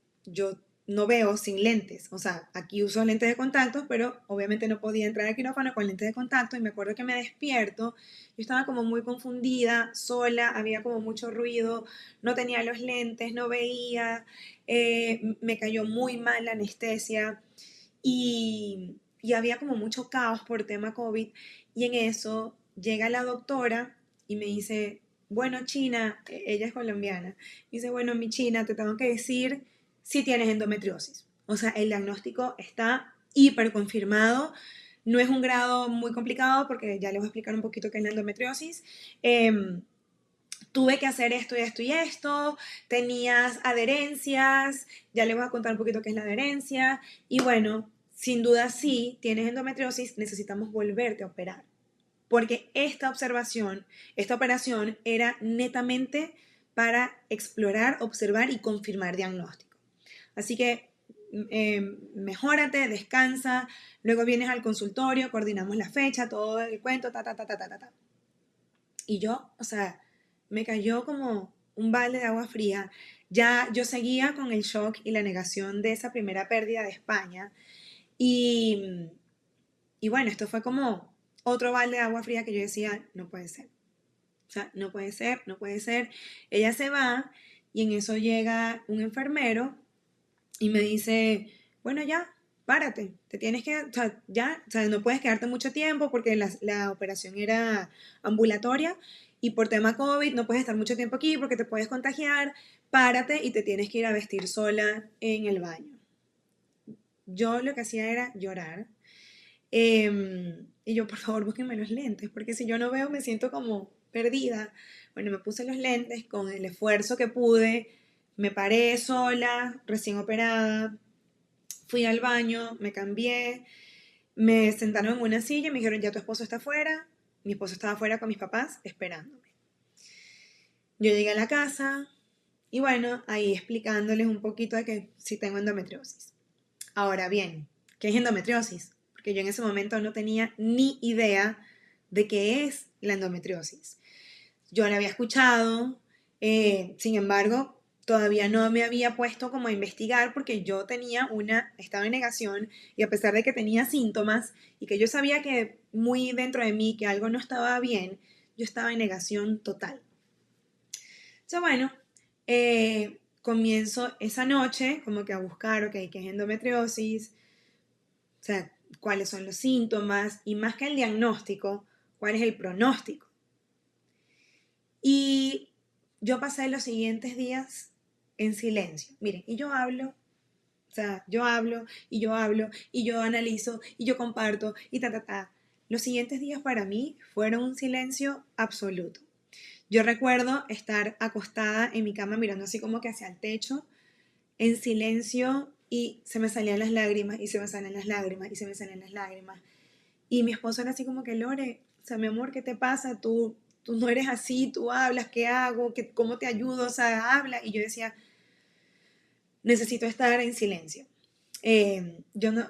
no veo sin lentes. O sea, aquí uso lentes de contacto, pero obviamente no podía entrar al quirófano con lentes de contacto. Y me acuerdo que me despierto. Yo estaba como muy confundida, sola, había como mucho ruido, no tenía los lentes, no veía. Me cayó muy mal la anestesia. Y había como mucho caos por tema COVID. Y en eso llega la doctora y me dice, bueno, China, ella es colombiana, dice, bueno, mi China, te tengo que decir si tienes endometriosis. O sea, el diagnóstico está hiper confirmado. No es un grado muy complicado porque ya les voy a explicar un poquito qué es la endometriosis. Tuve que hacer esto y esto y esto, tenías adherencias, ya les voy a contar un poquito qué es la adherencia. Y bueno, sin duda sí, tienes endometriosis, necesitamos volverte a operar porque esta operación era netamente para explorar, observar y confirmar diagnóstico. Así que mejórate, descansa, luego vienes al consultorio, coordinamos la fecha, todo el cuento, ta, ta, ta, ta, ta, ta. Y yo, o sea, me cayó como un balde de agua fría. Ya yo seguía con el shock y la negación de esa primera pérdida de España. Y, y bueno, esto fue como otro balde de agua fría que yo decía, no puede ser. O sea, no puede ser, no puede ser. Ella se va y en eso llega un enfermero y me dice, bueno, ya, párate, te tienes que, o sea, ya, o sea, no puedes quedarte mucho tiempo porque la operación era ambulatoria y por tema COVID no puedes estar mucho tiempo aquí porque te puedes contagiar, párate y te tienes que ir a vestir sola en el baño. Yo lo que hacía era llorar. Y yo, por favor, búsquenme los lentes, porque si yo no veo me siento como perdida. Bueno, me puse los lentes con el esfuerzo que pude, me paré sola, recién operada, fui al baño, me cambié, me sentaron en una silla y me dijeron, ya tu esposo está afuera. Mi esposo estaba afuera con mis papás esperándome. Yo llegué a la casa y bueno, ahí explicándoles un poquito de que sí tengo endometriosis. Ahora bien, ¿qué es endometriosis? Porque yo en ese momento no tenía ni idea de qué es la endometriosis. Yo la había escuchado, sin embargo, todavía no me había puesto como a investigar porque yo estaba en negación y a pesar de que tenía síntomas y que yo sabía que muy dentro de mí que algo no estaba bien, yo estaba en negación total. Entonces, bueno, comienzo esa noche como que a buscar, ok, qué es endometriosis, o sea, cuáles son los síntomas y más que el diagnóstico, cuál es el pronóstico. Y yo pasé los siguientes días en silencio. Miren, y yo hablo, o sea, yo hablo y yo hablo y yo analizo y yo comparto y ta, ta, ta. Los siguientes días para mí fueron un silencio absoluto. Yo recuerdo estar acostada en mi cama mirando así como que hacia el techo, en silencio y se me salían las lágrimas y se me salían las lágrimas y se me salían las lágrimas. Y mi esposo era así como que, Lore, o sea, mi amor, ¿qué te pasa? Tú no eres así, tú hablas, ¿qué hago? ¿Cómo te ayudo? O sea, habla. Y yo decía, necesito estar en silencio.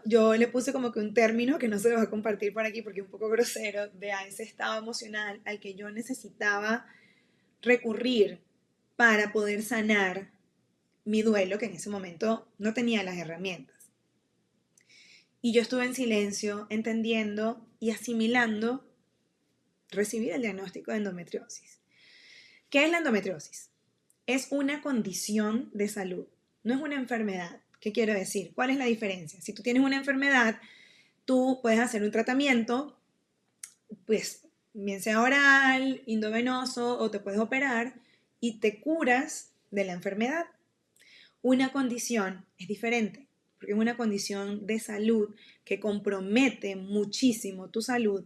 Yo le puse como que un término que no se lo voy a compartir por aquí porque es un poco grosero, de a ese estado emocional al que yo necesitaba recurrir para poder sanar mi duelo, que en ese momento no tenía las herramientas. Y yo estuve en silencio, entendiendo y asimilando recibir el diagnóstico de endometriosis. ¿Qué es la endometriosis? Es una condición de salud, no es una enfermedad. ¿Qué quiero decir? ¿Cuál es la diferencia? Si tú tienes una enfermedad, tú puedes hacer un tratamiento, pues bien sea oral, endovenoso o te puedes operar y te curas de la enfermedad. Una condición es diferente, porque es una condición de salud que compromete muchísimo tu salud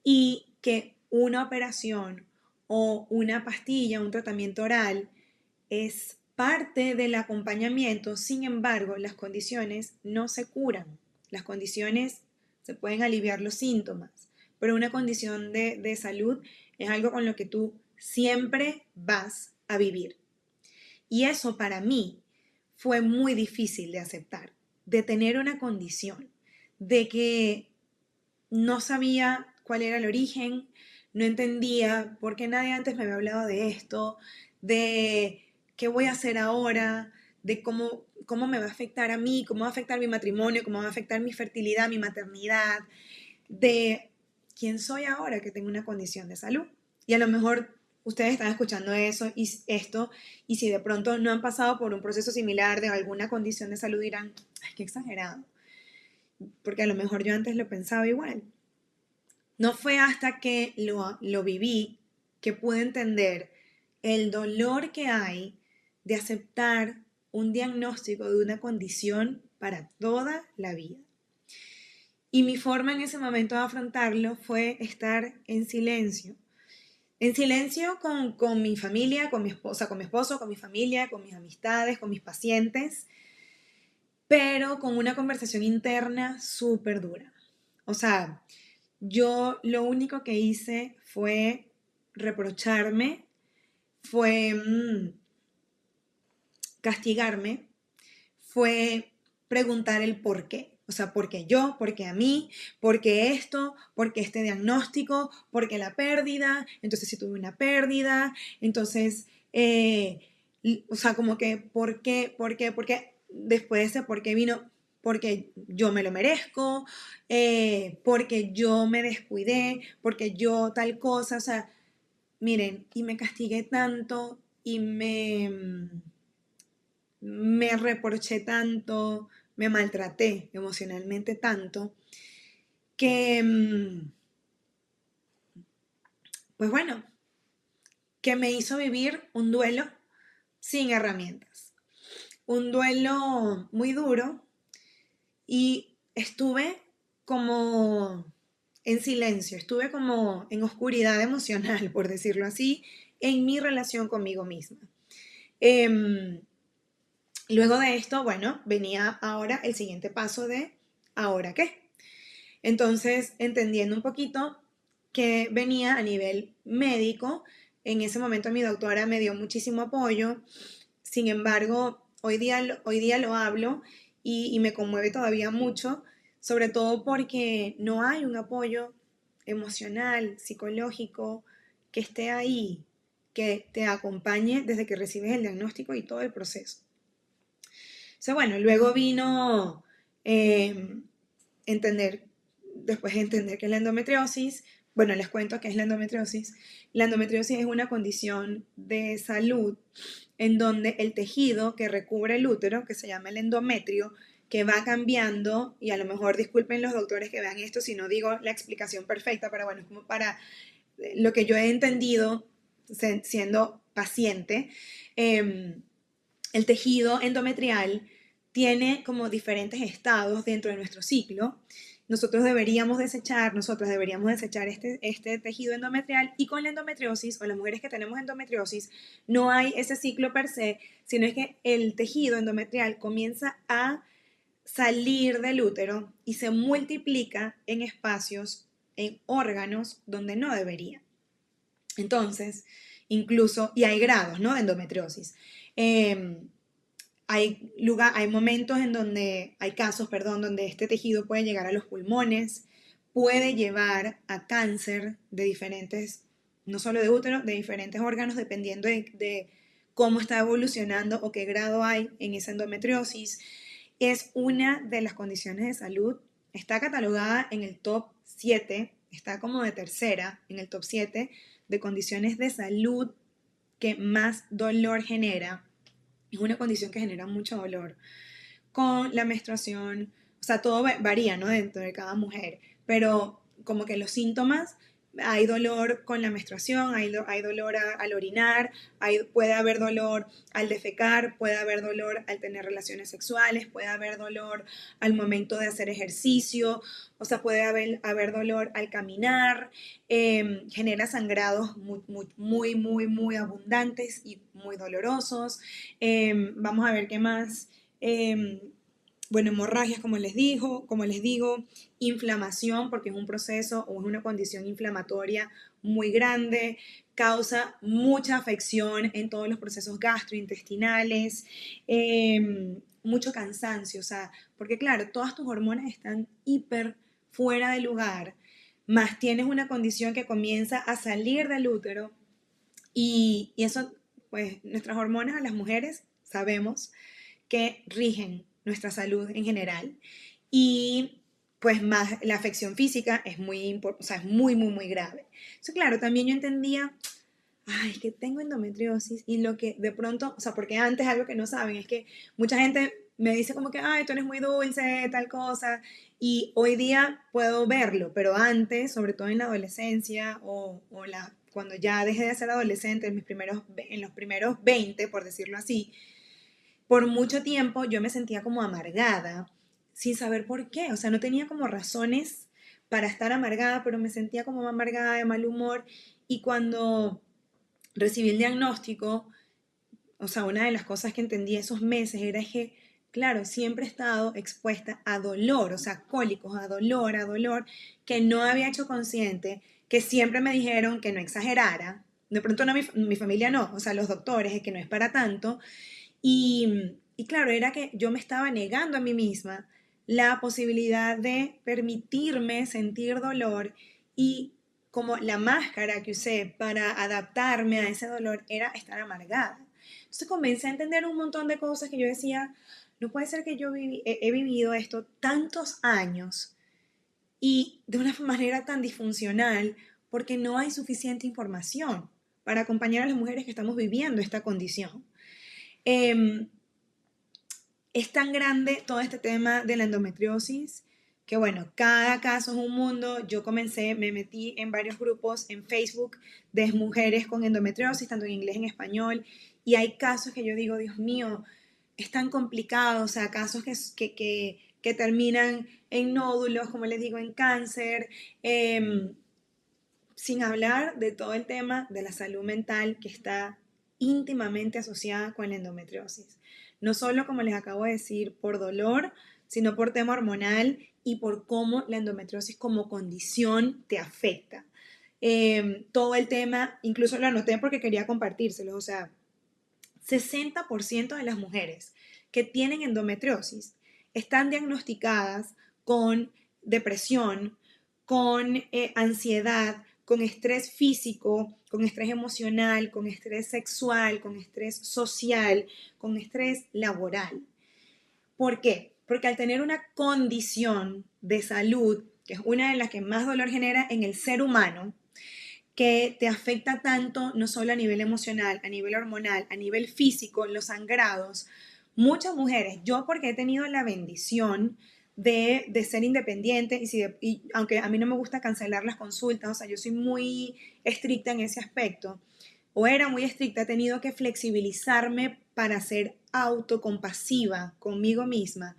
y que una operación o una pastilla, un tratamiento oral, es parte del acompañamiento. Sin embargo, las condiciones no se curan. Las condiciones se pueden aliviar los síntomas, pero una condición de salud es algo con lo que tú siempre vas a vivir. Y eso para mí fue muy difícil de aceptar, de tener una condición, de que no sabía cuál era el origen, no entendía por qué nadie antes me había hablado de esto, de qué voy a hacer ahora, de cómo me va a afectar a mí, cómo va a afectar mi matrimonio, cómo va a afectar mi fertilidad, mi maternidad, de quién soy ahora que tengo una condición de salud. Y a lo mejor ustedes están escuchando esto, y si de pronto no han pasado por un proceso similar de alguna condición de salud, dirán, ay, qué exagerado, porque a lo mejor yo antes lo pensaba igual. No fue hasta que lo viví que pude entender el dolor que hay de aceptar un diagnóstico de una condición para toda la vida. Y mi forma en ese momento de afrontarlo fue estar en silencio con mi familia, con mi esposa, con mi esposo, con mi familia, con mis amistades, con mis pacientes, pero con una conversación interna súper dura. O sea, yo lo único que hice fue reprocharme, fue castigarme, fue preguntar el por qué. O sea, ¿por qué yo? ¿Por qué a mí? ¿Por qué esto? ¿Por qué este diagnóstico? ¿Por qué la pérdida? Entonces, si tuve una pérdida, entonces, o sea, como que, ¿por qué? ¿Por qué? ¿Por qué? Después de ese por qué vino, porque yo me lo merezco, porque yo me descuidé, porque yo tal cosa, o sea, miren, y me castigué tanto y me reproché tanto, me maltraté emocionalmente tanto, que, pues bueno, que me hizo vivir un duelo sin herramientas, un duelo muy duro y estuve como en silencio, estuve como en oscuridad emocional, por decirlo así, en mi relación conmigo misma. Eh, Luego de esto, bueno, venía ahora el siguiente paso de ¿ahora qué? Entonces, entendiendo un poquito que venía a nivel médico, en ese momento mi doctora me dio muchísimo apoyo. Sin embargo, hoy día lo hablo y me conmueve todavía mucho, sobre todo porque no hay un apoyo emocional, psicológico, que esté ahí, que te acompañe desde que recibes el diagnóstico y todo el proceso. Entonces, bueno, luego vino entender, después de entender qué es la endometriosis. Bueno, les cuento qué es la endometriosis. La endometriosis es una condición de salud en donde el tejido que recubre el útero, que se llama el endometrio, que va cambiando, y a lo mejor disculpen los doctores que vean esto si no digo la explicación perfecta, pero bueno, es como para lo que yo he entendido siendo paciente. El tejido endometrial tiene como diferentes estados dentro de nuestro ciclo. Nosotros deberíamos desechar este tejido endometrial, y con la endometriosis, o las mujeres que tenemos endometriosis, no hay ese ciclo per se, sino es que el tejido endometrial comienza a salir del útero y se multiplica en espacios, en órganos donde no debería. Entonces, incluso, y hay grados, ¿no?, de endometriosis. Hay momentos en donde, hay casos, perdón, donde este tejido puede llegar a los pulmones, puede llevar a cáncer de diferentes, no solo de útero, de diferentes órganos, dependiendo de cómo está evolucionando o qué grado hay en esa endometriosis. Es una de las condiciones de salud, está catalogada en el top 7, está como de tercera en el top 7 de condiciones de salud que más dolor genera. Es una condición que genera mucho dolor. Con la menstruación, o sea, todo varía, ¿no?, dentro de cada mujer, pero como que los síntomas, hay dolor con la menstruación, hay dolor al orinar, puede haber dolor al defecar, puede haber dolor al tener relaciones sexuales, puede haber dolor al momento de hacer ejercicio, o sea, puede haber dolor al caminar, genera sangrados muy abundantes y muy dolorosos. Vamos a ver qué más. Bueno, hemorragias, como les digo, inflamación, porque es un proceso o es una condición inflamatoria muy grande, causa mucha afección en todos los procesos gastrointestinales, mucho cansancio, o sea, porque claro, todas tus hormonas están hiper fuera de lugar, más tienes una condición que comienza a salir del útero, y eso, pues nuestras hormonas a las mujeres sabemos que rigen nuestra salud en general, y pues más la afección física es o sea, es muy grave. Entonces, claro, también yo entendía, ay, que tengo endometriosis, y lo que de pronto, o sea, porque antes algo que no saben es que mucha gente me dice como que, ay, tú eres muy dulce, tal cosa, y hoy día puedo verlo, pero antes, sobre todo en la adolescencia cuando ya dejé de ser adolescente, en los primeros 20, por decirlo así, por mucho tiempo yo me sentía como amargada, sin saber por qué. O sea, no tenía como razones para estar amargada, pero me sentía como amargada, de mal humor. Y cuando recibí el diagnóstico, o sea, una de las cosas que entendí esos meses era que, claro, siempre he estado expuesta a dolor, o sea, cólicos, a dolor, que no había hecho consciente, que siempre me dijeron que no exagerara. De pronto no, mi familia no, o sea, los doctores, es que no es para tanto. Y claro, era que yo me estaba negando a mí misma la posibilidad de permitirme sentir dolor, y como la máscara que usé para adaptarme a ese dolor era estar amargada. Entonces comencé a entender un montón de cosas que yo decía, no puede ser que he vivido esto tantos años y de una manera tan disfuncional, porque no hay suficiente información para acompañar a las mujeres que estamos viviendo esta condición. Eh, es tan grande todo este tema de la endometriosis que, bueno, cada caso es un mundo. Yo me metí en varios grupos en Facebook de mujeres con endometriosis, tanto en inglés como en español, y hay casos que yo digo, Dios mío, es tan complicado, o sea, casos que terminan en nódulos, como les digo, en cáncer, sin hablar de todo el tema de la salud mental que está íntimamente asociada con la endometriosis. No solo, como les acabo de decir, por dolor, sino por tema hormonal y por cómo la endometriosis como condición te afecta. Todo el tema, incluso lo anoté porque quería compartírselos, o sea, 60% de las mujeres que tienen endometriosis están diagnosticadas con depresión, con ansiedad, con estrés físico, con estrés emocional, con estrés sexual, con estrés social, con estrés laboral. ¿Por qué? Porque al tener una condición de salud, que es una de las que más dolor genera en el ser humano, que te afecta tanto no solo a nivel emocional, a nivel hormonal, a nivel físico, los sangrados, muchas mujeres, yo porque he tenido la bendición de ser independiente y aunque a mí no me gusta cancelar las consultas, o sea, yo soy muy estricta en ese aspecto, o era muy estricta, he tenido que flexibilizarme para ser autocompasiva conmigo misma.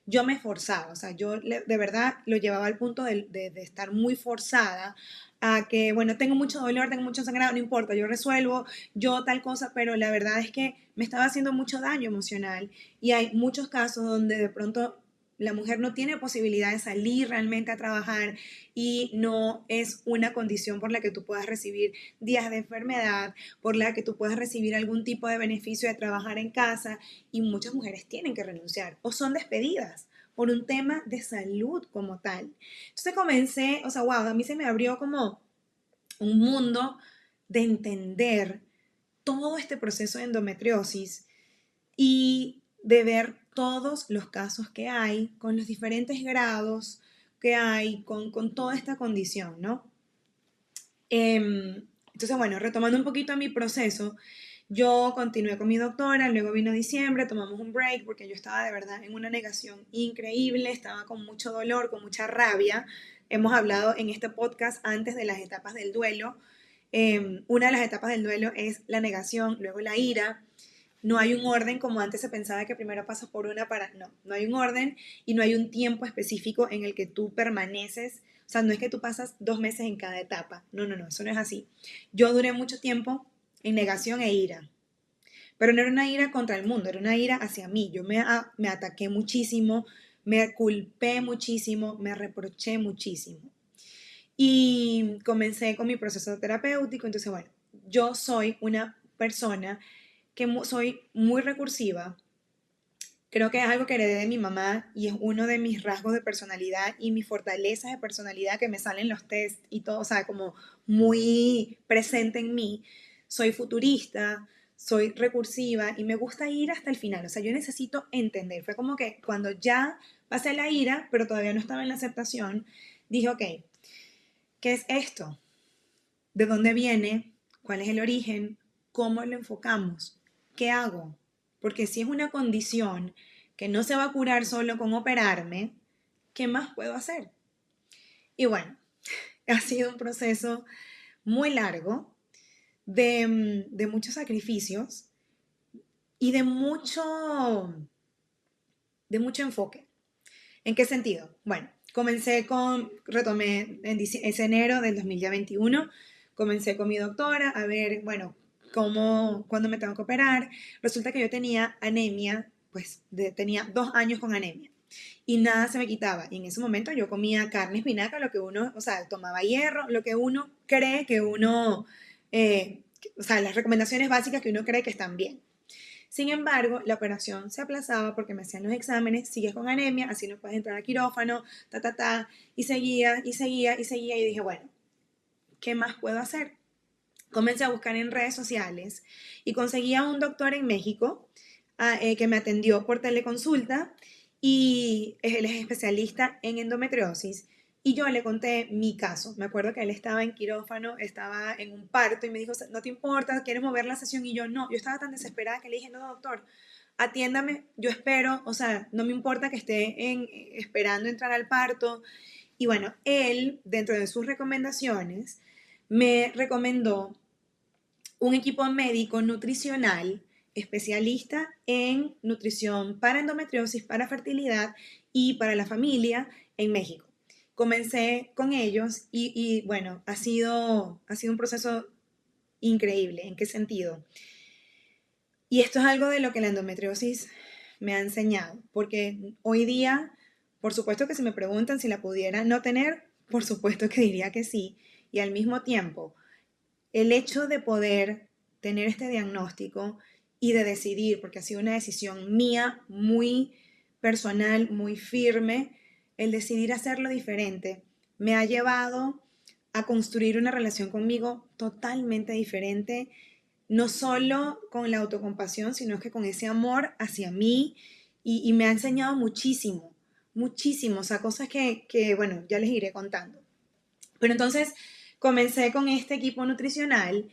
Yo me esforzaba, o sea, de verdad lo llevaba al punto de estar muy forzada a que, bueno, tengo mucho dolor, tengo mucho sangrado, no importa, yo resuelvo, yo tal cosa, pero la verdad es que me estaba haciendo mucho daño emocional y hay muchos casos donde de pronto la mujer no tiene posibilidad de salir realmente a trabajar y no es una condición por la que tú puedas recibir días de enfermedad, por la que tú puedas recibir algún tipo de beneficio de trabajar en casa y muchas mujeres tienen que renunciar o son despedidas por un tema de salud como tal. Entonces comencé, o sea, wow, a mí se me abrió como un mundo de entender todo este proceso de endometriosis y de ver todos los casos que hay, con los diferentes grados que hay, con toda esta condición, ¿no? Entonces, bueno, retomando un poquito mi proceso, yo continué con mi doctora, luego vino diciembre, tomamos un break porque yo estaba de verdad en una negación increíble, estaba con mucho dolor, con mucha rabia. Hemos hablado en este podcast antes de las etapas del duelo. Una de las etapas del duelo es la negación, luego la ira. No hay un orden como antes se pensaba que primero pasas por una para... No, no hay un orden y no hay un tiempo específico en el que tú permaneces. O sea, no es que tú pasas 2 meses en cada etapa. No, no, no, eso no es así. Yo duré mucho tiempo en negación e ira. Pero no era una ira contra el mundo, era una ira hacia mí. Yo me ataqué muchísimo, me culpé muchísimo, me reproché muchísimo. Y comencé con mi proceso terapéutico. Entonces, bueno, yo soy una persona que soy muy recursiva. Creo que es algo que heredé de mi mamá y es uno de mis rasgos de personalidad y mis fortalezas de personalidad que me salen los test y todo, o sea, como muy presente en mí. Soy futurista, soy recursiva y me gusta ir hasta el final. O sea, yo necesito entender. Fue como que cuando ya pasé la ira, pero todavía no estaba en la aceptación, dije, ok, ¿qué es esto? ¿De dónde viene? ¿Cuál es el origen? ¿Cómo lo enfocamos? ¿Qué hago? Porque si es una condición que no se va a curar solo con operarme, ¿qué más puedo hacer? Y bueno, ha sido un proceso muy largo de muchos sacrificios y de mucho enfoque. ¿En qué sentido? Bueno, retomé ese enero del 2021, comencé con mi doctora a ver, bueno, cuándo me tengo que operar. Resulta que yo tenía anemia, pues tenía 2 años con anemia y nada se me quitaba. Y en ese momento yo comía carne, espinaca, lo que uno, o sea, tomaba hierro, lo que uno cree que o sea, las recomendaciones básicas que uno cree que están bien. Sin embargo, la operación se aplazaba porque me hacían los exámenes, sigues con anemia, así no puedes entrar a quirófano, y seguía, y seguía, y seguía, y dije, bueno, ¿qué más puedo hacer? Comencé a buscar en redes sociales y conseguí a un doctor en México que me atendió por teleconsulta y él es especialista en endometriosis y yo le conté mi caso. Me acuerdo que él estaba en quirófano, estaba en un parto y me dijo, no te importa, ¿quieres mover la sesión? Y yo no, yo estaba tan desesperada que le dije, no, doctor, atiéndame, yo espero, o sea, no me importa que esté esperando entrar al parto. Y bueno, él, dentro de sus recomendaciones, me recomendó un equipo médico nutricional especialista en nutrición para endometriosis, para fertilidad y para la familia en México. Comencé con ellos y bueno, ha sido un proceso increíble. ¿En qué sentido? Y esto es algo de lo que la endometriosis me ha enseñado, porque hoy día, por supuesto que si me preguntan si la pudiera no tener, por supuesto que diría que sí, y al mismo tiempo el hecho de poder tener este diagnóstico y de decidir, porque ha sido una decisión mía muy personal muy firme, el decidir hacerlo diferente, me ha llevado a construir una relación conmigo totalmente diferente, no solo con la autocompasión, sino que con ese amor hacia mí y me ha enseñado muchísimo, muchísimo, o sea, cosas bueno, ya les iré contando. Pero entonces comencé con este equipo nutricional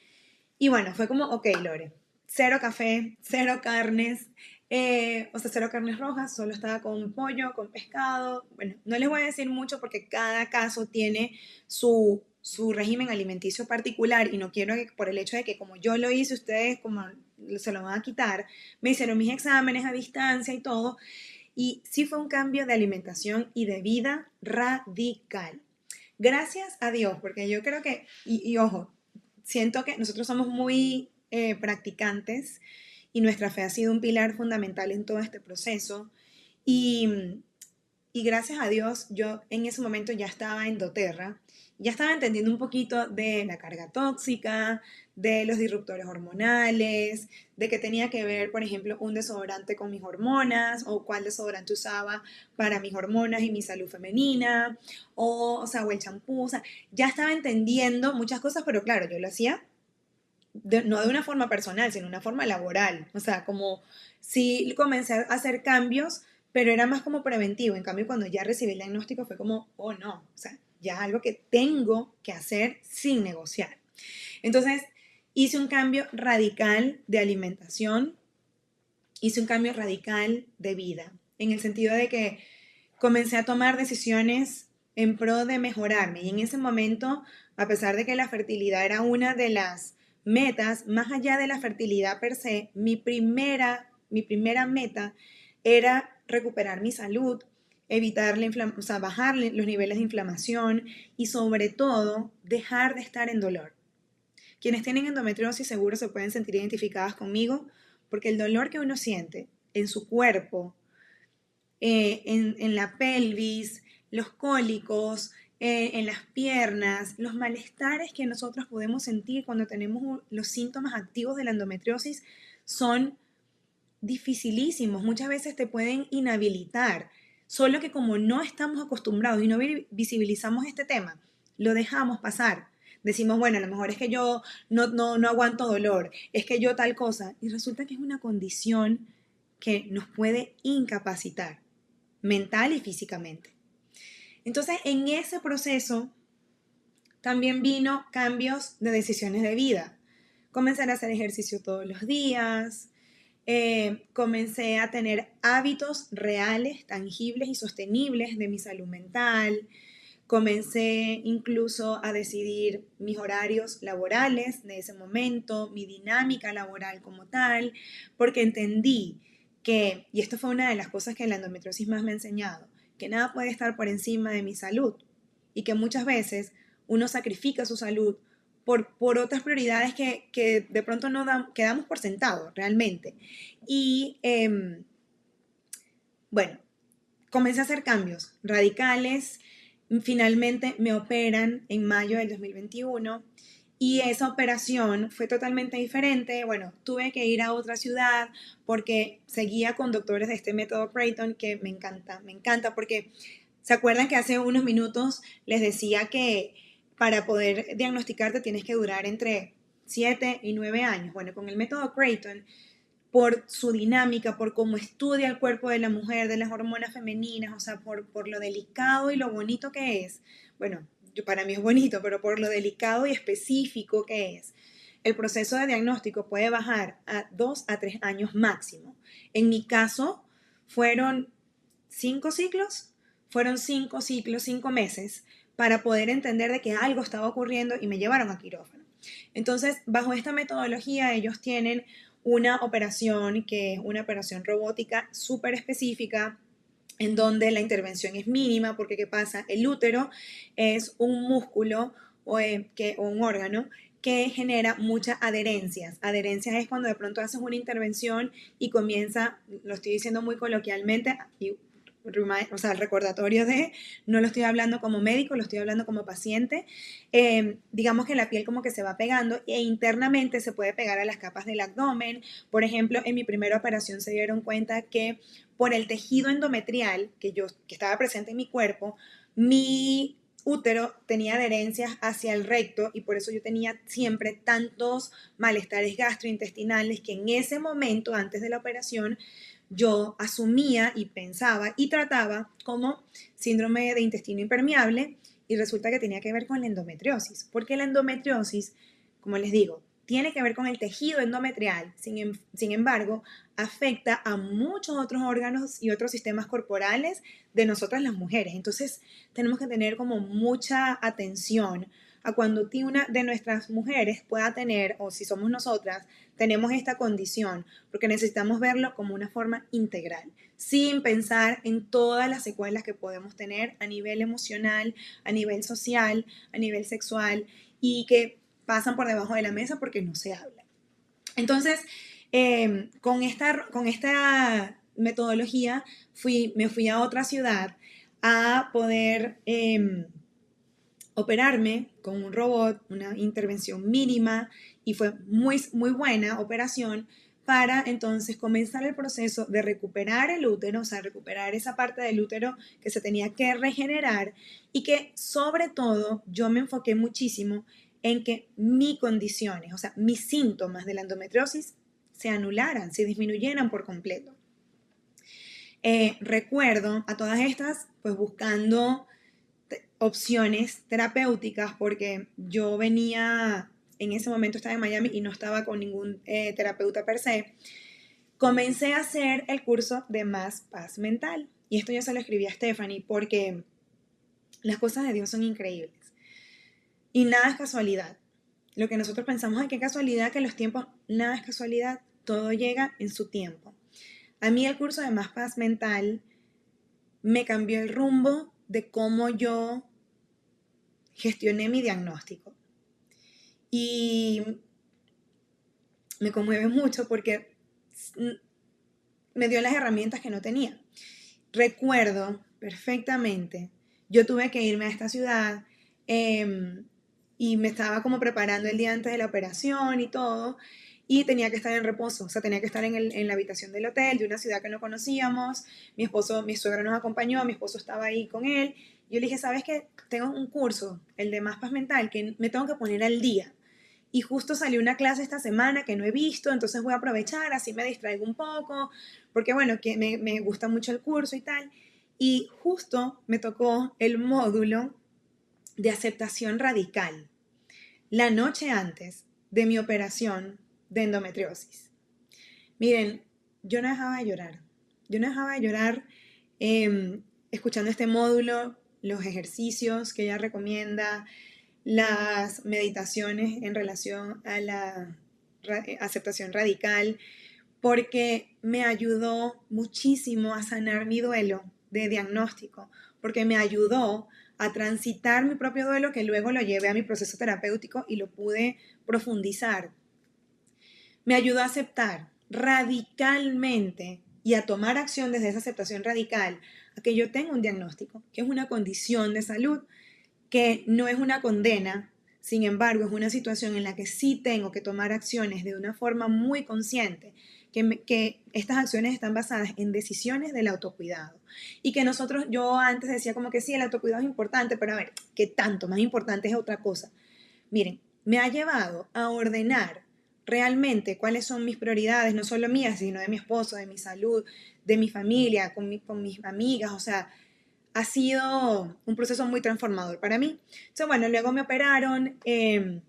y bueno, fue como, ok, Lore, cero café, cero carnes, o sea, cero carnes rojas, solo estaba con pollo, con pescado. Bueno, no les voy a decir mucho porque cada caso tiene su régimen alimenticio particular y no quiero que por el hecho de que como yo lo hice, ustedes como se lo van a quitar, me hicieron mis exámenes a distancia y todo. Y sí fue un cambio de alimentación y de vida radical. Gracias a Dios, porque yo creo que, y ojo, siento que nosotros somos muy practicantes y nuestra fe ha sido un pilar fundamental en todo este proceso. Y, y gracias a Dios, yo en ese momento ya estaba en doTERRA, ya estaba entendiendo un poquito de la carga tóxica, de los disruptores hormonales, de que tenía que ver, por ejemplo, un desodorante con mis hormonas, o cuál desodorante usaba para mis hormonas y mi salud femenina, o sea, o el champú, o sea, ya estaba entendiendo muchas cosas, pero claro, yo lo hacía no de una forma personal, sino de una forma laboral. O sea, como sí comencé a hacer cambios, pero era más como preventivo. En cambio, cuando ya recibí el diagnóstico fue como, oh no, o sea, ya es algo que tengo que hacer sin negociar. Entonces, hice un cambio radical de alimentación, hice un cambio radical de vida, en el sentido de que comencé a tomar decisiones en pro de mejorarme. Y en ese momento, a pesar de que la fertilidad era una de las metas, más allá de la fertilidad per se, mi primera meta era recuperar mi salud, evitar o sea, bajar los niveles de inflamación y sobre todo dejar de estar en dolor. Quienes tienen endometriosis seguro se pueden sentir identificadas conmigo porque el dolor que uno siente en su cuerpo, en la pelvis, los cólicos, en las piernas, los malestares que nosotros podemos sentir cuando tenemos los síntomas activos de la endometriosis son dificilísimos. Muchas veces te pueden inhabilitar. Solo que como no estamos acostumbrados y no visibilizamos este tema, lo dejamos pasar. Decimos, bueno, a lo mejor es que yo no aguanto dolor, es que yo tal cosa. Y resulta que es una condición que nos puede incapacitar mental y físicamente. Entonces, en ese proceso también vino cambios de decisiones de vida. Comenzar a hacer ejercicio todos los días, comencé a tener hábitos reales, tangibles y sostenibles de mi salud mental. Comencé incluso a decidir mis horarios laborales de ese momento, mi dinámica laboral como tal, porque entendí que, y esto fue una de las cosas que la endometriosis más me ha enseñado, que nada puede estar por encima de mi salud y que muchas veces uno sacrifica su salud por otras prioridades que de pronto no quedamos por sentado realmente. Y bueno, comencé a hacer cambios radicales. Finalmente me operan en mayo del 2021 y esa operación fue totalmente diferente. Bueno, tuve que ir a otra ciudad porque seguía con doctores de este método Creighton que me encanta porque se acuerdan que hace unos minutos les decía que para poder diagnosticarte tienes que durar entre 7 y 9 años. Bueno, con el método Creighton, por su dinámica, por cómo estudia el cuerpo de la mujer, de las hormonas femeninas, o sea, por lo delicado y lo bonito que es. Bueno, para mí es bonito, pero por lo delicado y específico que es. El proceso de diagnóstico puede bajar a 2 a 3 años máximo. En mi caso, fueron 5 ciclos, fueron 5 ciclos, 5 meses, para poder entender de que algo estaba ocurriendo y me llevaron a quirófano. Entonces, bajo esta metodología, ellos tienen una operación que es una operación robótica súper específica en donde la intervención es mínima porque ¿qué pasa? El útero es un músculo o un órgano que genera muchas adherencias. Adherencias es cuando de pronto haces una intervención y comienza, lo estoy diciendo muy coloquialmente, y o sea, el recordatorio de, no lo estoy hablando como médico, lo estoy hablando como paciente. Digamos que la piel como que se va pegando e internamente se puede pegar a las capas del abdomen. Por ejemplo, en mi primera operación se dieron cuenta que por el tejido endometrial que estaba presente en mi cuerpo, mi útero tenía adherencias hacia el recto y por eso yo tenía siempre tantos malestares gastrointestinales que en ese momento, antes de la operación, yo asumía y pensaba y trataba como síndrome de intestino impermeable y resulta que tenía que ver con la endometriosis, porque la endometriosis, como les digo, tiene que ver con el tejido endometrial, sin embargo, afecta a muchos otros órganos y otros sistemas corporales de nosotras las mujeres. Entonces, tenemos que tener como mucha atención a cuando una de nuestras mujeres pueda tener, o si somos nosotras, tenemos esta condición, porque necesitamos verlo como una forma integral, sin pensar en todas las secuelas que podemos tener a nivel emocional, a nivel social, a nivel sexual, y que pasan por debajo de la mesa porque no se habla. Entonces, con esta metodología me fui a otra ciudad a poder operarme con un robot, una intervención mínima, y fue muy, muy buena operación para entonces comenzar el proceso de recuperar el útero, o sea, recuperar esa parte del útero que se tenía que regenerar y que sobre todo yo me enfoqué muchísimo en que mis condiciones, o sea, mis síntomas de la endometriosis se anularan, se disminuyeran por completo. Recuerdo a todas estas, pues buscando opciones terapéuticas porque yo venía, en ese momento estaba en Miami y no estaba con ningún terapeuta per se, comencé a hacer el curso de Más Paz Mental. Y esto yo se lo escribí a Stephanie porque las cosas de Dios son increíbles. Y nada es casualidad. Lo que nosotros pensamos, ay, qué casualidad que los tiempos, nada es casualidad, todo llega en su tiempo. A mí el curso de Más Paz Mental me cambió el rumbo de cómo yo gestioné mi diagnóstico. Y me conmueve mucho porque me dio las herramientas que no tenía. Recuerdo perfectamente, yo tuve que irme a esta ciudad y me estaba como preparando el día antes de la operación y todo, y tenía que estar en reposo, o sea, tenía que estar en la habitación del hotel de una ciudad que no conocíamos. Mi suegro nos acompañó, mi esposo estaba ahí con él. Yo le dije, ¿sabes qué? Tengo un curso, el de Más Paz Mental, que me tengo que poner al día. Y justo salió una clase esta semana que no he visto, entonces voy a aprovechar, así me distraigo un poco, porque bueno, que me gusta mucho el curso y tal. Y justo me tocó el módulo de aceptación radical, la noche antes de mi operación de endometriosis. Miren, yo no dejaba de llorar. Yo no dejaba de llorar escuchando este módulo, los ejercicios que ella recomienda, las meditaciones en relación a la aceptación radical, porque me ayudó muchísimo a sanar mi duelo de diagnóstico, porque me ayudó a transitar mi propio duelo que luego lo llevé a mi proceso terapéutico y lo pude profundizar. Me ayudó a aceptar radicalmente y a tomar acción desde esa aceptación radical a que yo tengo un diagnóstico, que es una condición de salud, que no es una condena, sin embargo, es una situación en la que sí tengo que tomar acciones de una forma muy consciente, que estas acciones están basadas en decisiones del autocuidado. Y que nosotros, yo antes decía como que sí, el autocuidado es importante, pero a ver, ¿qué tanto? Más importante es otra cosa. Miren, me ha llevado a ordenar realmente cuáles son mis prioridades, no solo mías, sino de mi esposo, de mi salud, de mi familia, con mis amigas, o sea, ha sido un proceso muy transformador para mí. Entonces, bueno, luego me operaron, el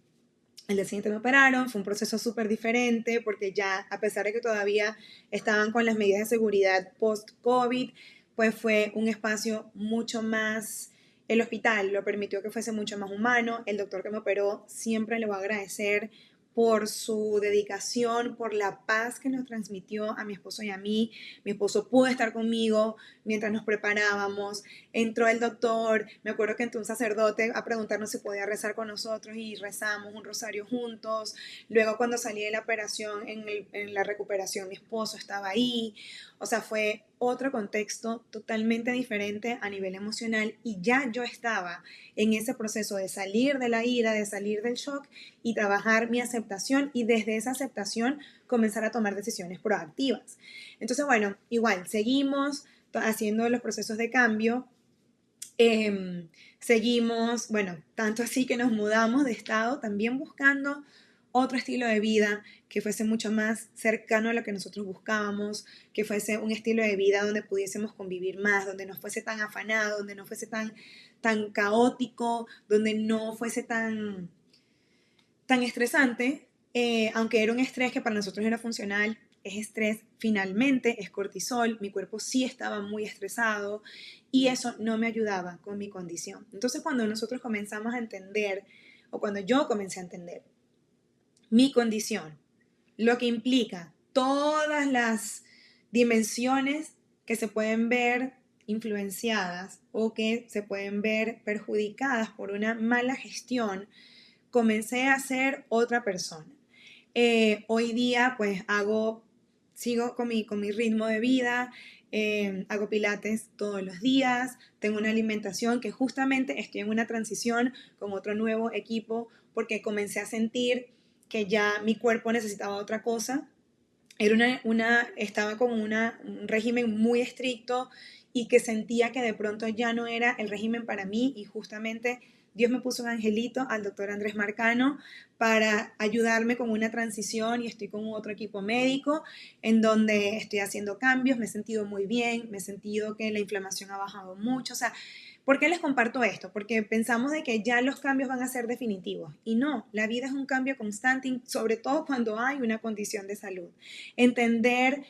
día siguiente me operaron, fue un proceso súper diferente porque ya, a pesar de que todavía estaban con las medidas de seguridad post-COVID, pues fue un espacio mucho más, el hospital lo permitió que fuese mucho más humano. El doctor que me operó siempre le voy a agradecer por su dedicación, por la paz que nos transmitió a mi esposo y a mí. Mi esposo pudo estar conmigo mientras nos preparábamos. Entró el doctor, me acuerdo que entró un sacerdote a preguntarnos si podía rezar con nosotros y rezamos un rosario juntos. Luego cuando salí de la operación, en la recuperación, mi esposo estaba ahí. O sea, fue otro contexto totalmente diferente a nivel emocional y ya yo estaba en ese proceso de salir de la ira, de salir del shock y trabajar mi aceptación y desde esa aceptación comenzar a tomar decisiones proactivas. Entonces, bueno, igual, seguimos haciendo los procesos de cambio. Seguimos, bueno, tanto así que nos mudamos de estado, también buscando otro estilo de vida que fuese mucho más cercano a lo que nosotros buscábamos, que fuese un estilo de vida donde pudiésemos convivir más, donde no fuese tan afanado, donde no fuese tan caótico, donde no fuese tan estresante, aunque era un estrés que para nosotros era funcional, es estrés finalmente, es cortisol, mi cuerpo sí estaba muy estresado y eso no me ayudaba con mi condición. Entonces cuando nosotros comenzamos a entender, o cuando yo comencé a entender mi condición, lo que implica todas las dimensiones que se pueden ver influenciadas o que se pueden ver perjudicadas por una mala gestión, comencé a ser otra persona. Hoy día pues sigo con mi ritmo de vida, hago pilates todos los días, tengo una alimentación que justamente estoy en una transición con otro nuevo equipo porque comencé a sentir que ya mi cuerpo necesitaba otra cosa. Estaba con un régimen muy estricto y que sentía que de pronto ya no era el régimen para mí y justamente Dios me puso un angelito al doctor Andrés Marcano para ayudarme con una transición y estoy con otro equipo médico en donde estoy haciendo cambios, me he sentido muy bien, me he sentido que la inflamación ha bajado mucho, o sea, ¿por qué les comparto esto? Porque pensamos de que ya los cambios van a ser definitivos y no, la vida es un cambio constante, sobre todo cuando hay una condición de salud. Entender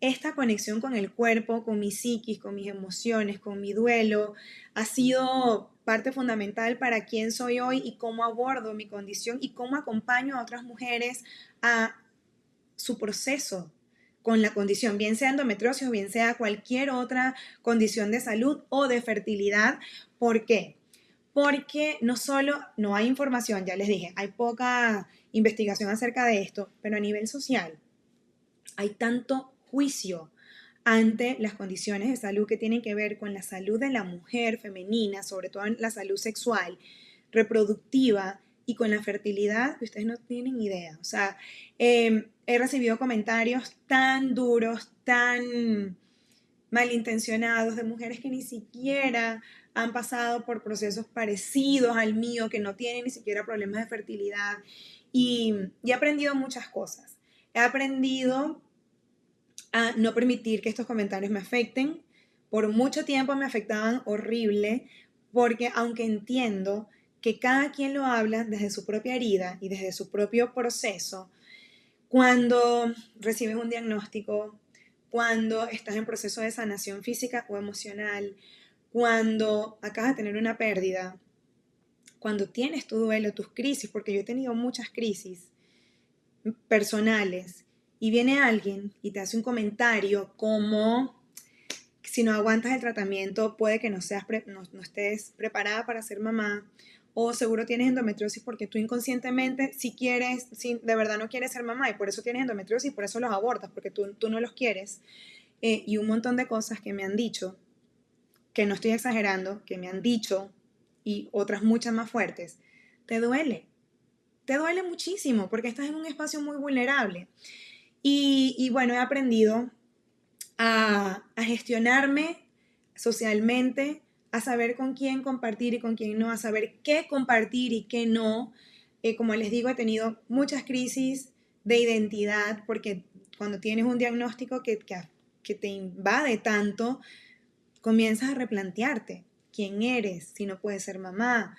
esta conexión con el cuerpo, con mi psiquis, con mis emociones, con mi duelo, ha sido parte fundamental para quién soy hoy y cómo abordo mi condición y cómo acompaño a otras mujeres a su proceso con la condición, bien sea endometriosis o bien sea cualquier otra condición de salud o de fertilidad. ¿Por qué? Porque no solo no hay información, ya les dije, hay poca investigación acerca de esto, pero a nivel social hay tanto juicio ante las condiciones de salud que tienen que ver con la salud de la mujer femenina, sobre todo en la salud sexual, reproductiva y con la fertilidad, que ustedes no tienen idea. O sea, he recibido comentarios tan duros, tan malintencionados de mujeres que ni siquiera han pasado por procesos parecidos al mío, que no tienen ni siquiera problemas de fertilidad. Y he aprendido muchas cosas. He aprendido a no permitir que estos comentarios me afecten. Por mucho tiempo me afectaban horrible, porque aunque entiendo que cada quien lo habla desde su propia herida y desde su propio proceso, cuando recibes un diagnóstico, cuando estás en proceso de sanación física o emocional, cuando acabas de tener una pérdida, cuando tienes tu duelo, tus crisis, porque yo he tenido muchas crisis personales, y viene alguien y te hace un comentario como: si no aguantas el tratamiento puede que no estés preparada para ser mamá, o seguro tienes endometriosis porque tú inconscientemente si de verdad no quieres ser mamá y por eso tienes endometriosis y por eso los abortas, porque tú no los quieres, y un montón de cosas que me han dicho, que no estoy exagerando, que me han dicho, y otras muchas más fuertes, te duele muchísimo porque estás en un espacio muy vulnerable. Y bueno, he aprendido a gestionarme socialmente, a saber con quién compartir y con quién no, a saber qué compartir y qué no. Como les digo, he tenido muchas crisis de identidad porque cuando tienes un diagnóstico que te invade tanto, comienzas a replantearte quién eres, si no puedes ser mamá,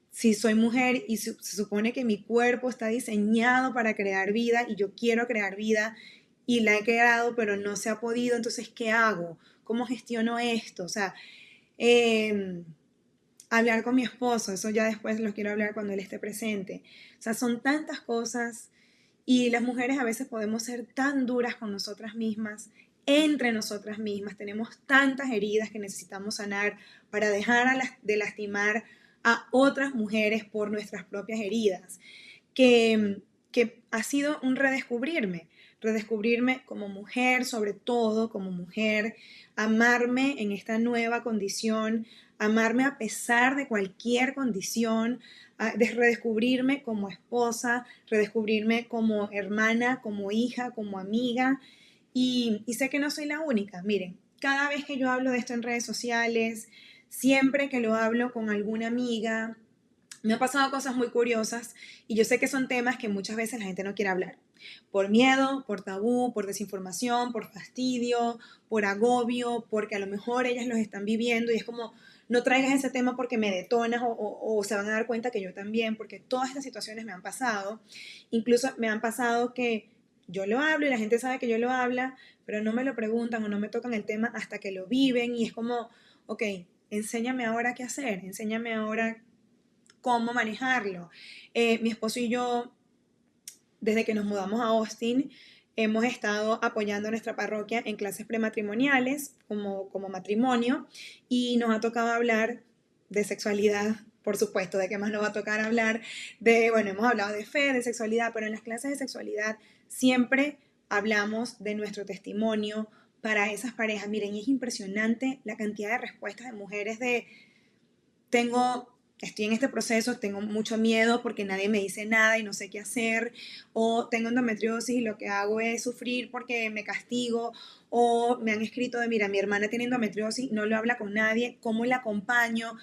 si soy mujer y se supone que mi cuerpo está diseñado para crear vida y yo quiero crear vida y la he creado pero no se ha podido, entonces ¿qué hago? ¿Cómo gestiono esto? O sea, eh, hablar con mi esposo, eso ya después lo quiero hablar cuando él esté presente. O sea, son tantas cosas y las mujeres a veces podemos ser tan duras con nosotras mismas, entre nosotras mismas, tenemos tantas heridas que necesitamos sanar para dejar de lastimar a otras mujeres por nuestras propias heridas, que ha sido un redescubrirme. redescubrirme como mujer, sobre todo como mujer, amarme en esta nueva condición, amarme a pesar de cualquier condición, de redescubrirme como esposa, redescubrirme como hermana, como hija, como amiga. Y sé que no soy la única. Miren, cada vez que yo hablo de esto en redes sociales, siempre que lo hablo con alguna amiga, me han pasado cosas muy curiosas y yo sé que son temas que muchas veces la gente no quiere hablar. Por miedo, por tabú, por desinformación, por fastidio, por agobio, porque a lo mejor ellas los están viviendo y es como, no traigas ese tema porque me detonas o se van a dar cuenta que yo también, porque todas estas situaciones me han pasado. Incluso me han pasado que yo lo hablo y la gente sabe que yo lo habla, pero no me lo preguntan o no me tocan el tema hasta que lo viven y es como, ok, enséñame ahora qué hacer, enséñame ahora cómo manejarlo. Mi esposo y yo, desde que nos mudamos a Austin, hemos estado apoyando a nuestra parroquia en clases prematrimoniales como matrimonio y nos ha tocado hablar de sexualidad, por supuesto, de qué más nos va a tocar hablar, bueno, hemos hablado de fe, de sexualidad, pero en las clases de sexualidad siempre hablamos de nuestro testimonio para esas parejas. Miren, es impresionante la cantidad de respuestas de mujeres de estoy en este proceso, tengo mucho miedo porque nadie me dice nada y no sé qué hacer, o tengo endometriosis y lo que hago es sufrir porque me castigo, o me han escrito de, mira, mi hermana tiene endometriosis, no lo habla con nadie, ¿cómo la acompaño?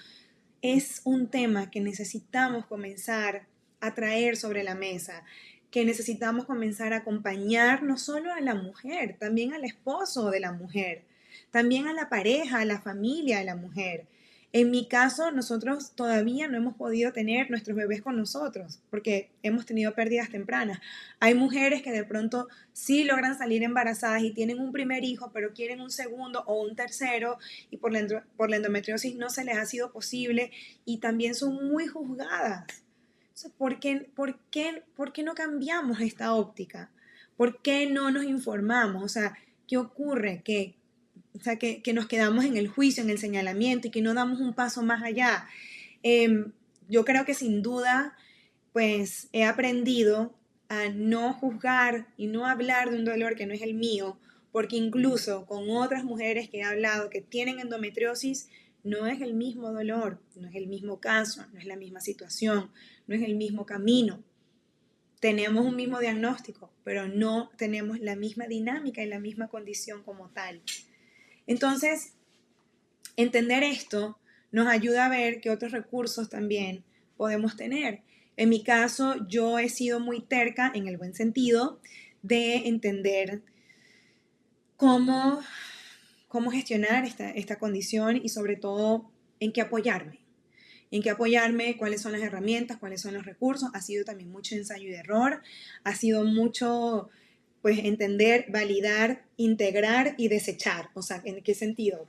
Es un tema que necesitamos comenzar a traer sobre la mesa, que necesitamos comenzar a acompañar no solo a la mujer, también al esposo de la mujer, también a la pareja, a la familia de la mujer. En mi caso, nosotros todavía no hemos podido tener nuestros bebés con nosotros porque hemos tenido pérdidas tempranas. Hay mujeres que de pronto sí logran salir embarazadas y tienen un primer hijo, pero quieren un segundo o un tercero y por la endometriosis no se les ha sido posible y también son muy juzgadas. ¿Por qué no cambiamos esta óptica? ¿Por qué no nos informamos? O sea, ¿qué ocurre? Que nos quedamos en el juicio, en el señalamiento y que no damos un paso más allá. Eh, yo creo que sin duda, pues he aprendido a no juzgar y no hablar de un dolor que no es el mío, porque incluso con otras mujeres que he hablado que tienen endometriosis, no es el mismo dolor, no es el mismo caso, no es la misma situación, no es el mismo camino. Tenemos un mismo diagnóstico, pero no tenemos la misma dinámica y la misma condición como tal. Entonces, entender esto nos ayuda a ver qué otros recursos también podemos tener. En mi caso, yo he sido muy terca, en el buen sentido, de entender cómo, cómo gestionar esta condición y sobre todo en qué apoyarme. En qué apoyarme, cuáles son las herramientas, cuáles son los recursos. Ha sido también mucho ensayo y error, ha sido mucho pues entender, validar, integrar y desechar. O sea, ¿en qué sentido?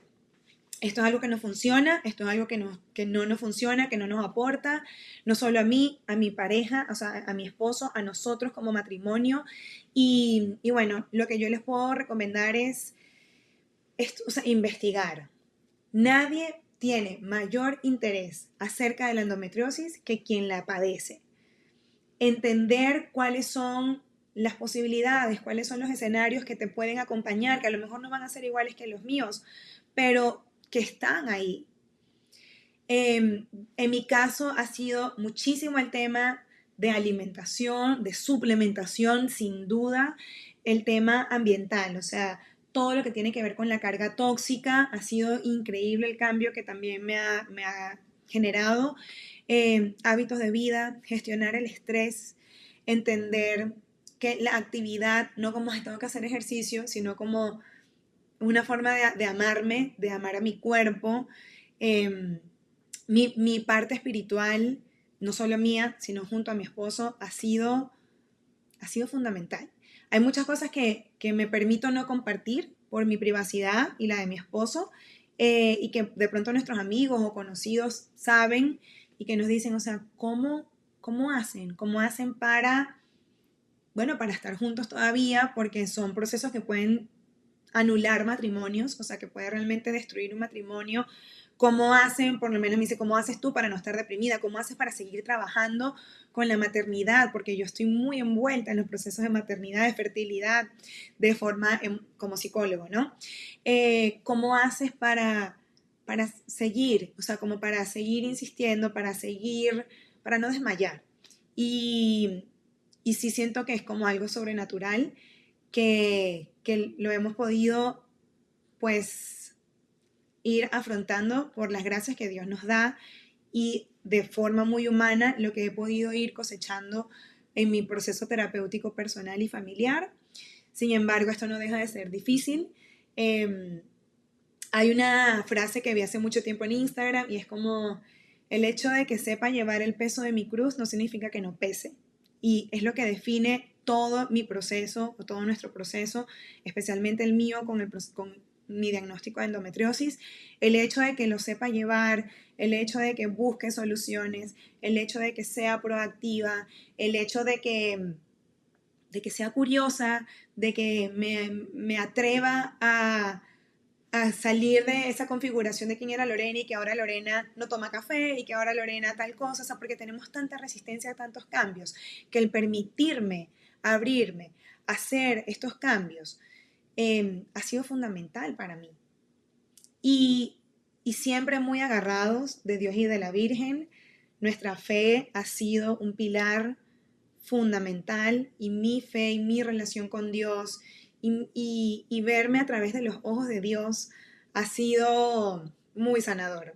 Esto es algo que no funciona, esto es algo que no nos funciona, que no nos aporta, no solo a mí, a mi pareja, o sea, a mi esposo, a nosotros como matrimonio. Y bueno, lo que yo les puedo recomendar es esto, o sea, investigar. Nadie tiene mayor interés acerca de la endometriosis que quien la padece. Entender cuáles son las posibilidades, cuáles son los escenarios que te pueden acompañar, que a lo mejor no van a ser iguales que los míos, pero que están ahí. En mi caso ha sido muchísimo el tema de alimentación, de suplementación, sin duda, el tema ambiental, o sea, todo lo que tiene que ver con la carga tóxica, ha sido increíble el cambio que también me ha generado. Hábitos de vida, gestionar el estrés, entender que la actividad, no como tengo que hacer ejercicio, sino como una forma de amarme, de amar a mi cuerpo. Eh, mi parte espiritual, no solo mía, sino junto a mi esposo, ha sido fundamental. Hay muchas cosas que me permito no compartir por mi privacidad y la de mi esposo, y que de pronto nuestros amigos o conocidos saben y que nos dicen, o sea, ¿cómo hacen? ¿Cómo hacen para, bueno, para estar juntos todavía? Porque son procesos que pueden anular matrimonios, o sea, que puede realmente destruir un matrimonio ¿Cómo hacen, por lo menos me dice, cómo haces tú para no estar deprimida? ¿Cómo haces para seguir trabajando con la maternidad? Porque yo estoy muy envuelta en los procesos de maternidad, de fertilidad, de forma como psicólogo, ¿no? ¿Cómo haces para seguir, o sea, como para seguir insistiendo, para seguir, para no desmayar? Y, y sí siento que es como algo sobrenatural que lo hemos podido, pues, ir afrontando por las gracias que Dios nos da y de forma muy humana lo que he podido ir cosechando en mi proceso terapéutico personal y familiar. Sin embargo, esto no deja de ser difícil. Hay una frase que vi hace mucho tiempo en Instagram y es como, el hecho de que sepa llevar el peso de mi cruz no significa que no pese. Y es lo que define todo mi proceso, o todo nuestro proceso, especialmente el mío con mi diagnóstico de endometriosis. El hecho de que lo sepa llevar, el hecho de que busque soluciones, el hecho de que sea proactiva, el hecho de que sea curiosa, de que me atreva a salir de esa configuración de quién era Lorena y que ahora Lorena no toma café y que ahora Lorena tal cosa, o sea, porque tenemos tanta resistencia a tantos cambios, que el permitirme, abrirme, hacer estos cambios, ha sido fundamental para mí. Y, y siempre muy agarrados de Dios y de la Virgen, nuestra fe ha sido un pilar fundamental y mi fe y mi relación con Dios y verme a través de los ojos de Dios ha sido muy sanador,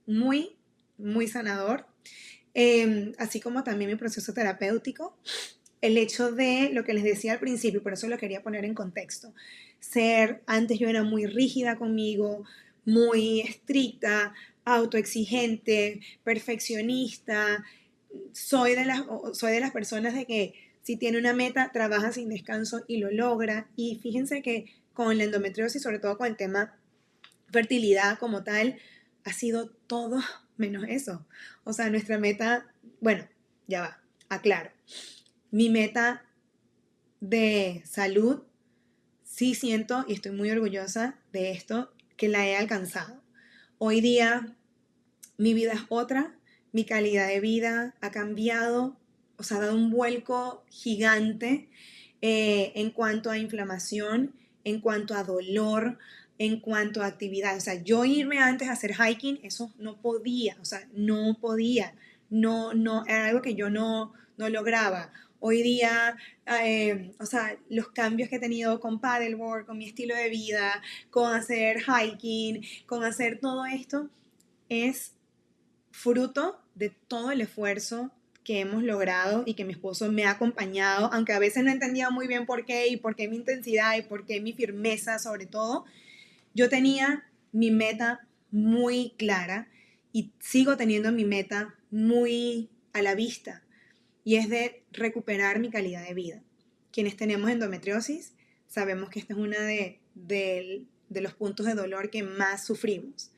muy, muy sanador. Así como también mi proceso terapéutico, el hecho de lo que les decía al principio, por eso lo quería poner en contexto, antes yo era muy rígida conmigo, muy estricta, autoexigente, perfeccionista, soy de las personas de que si tiene una meta, trabaja sin descanso y lo logra. Y fíjense que con la endometriosis, sobre todo con el tema fertilidad como tal, ha sido todo menos eso. O sea, nuestra meta, bueno, ya va, aclaro. Mi meta de salud, sí siento y estoy muy orgullosa de esto, que la he alcanzado. Hoy día mi vida es otra, mi calidad de vida ha cambiado, o sea, ha dado un vuelco gigante en cuanto a inflamación, en cuanto a dolor, en cuanto a actividad. O sea, yo irme antes a hacer hiking, eso no podía, o sea, no podía, no, era algo que yo no lograba. Hoy día, o sea, los cambios que he tenido con paddleboard, con mi estilo de vida, con hacer hiking, con hacer todo esto, es fruto de todo el esfuerzo que hemos logrado y que mi esposo me ha acompañado, aunque a veces no entendía muy bien por qué y por qué mi intensidad y por qué mi firmeza sobre todo. Yo tenía mi meta muy clara y sigo teniendo mi meta muy a la vista y es de recuperar mi calidad de vida. Quienes tenemos endometriosis sabemos que esta es una de los puntos de dolor que más sufrimos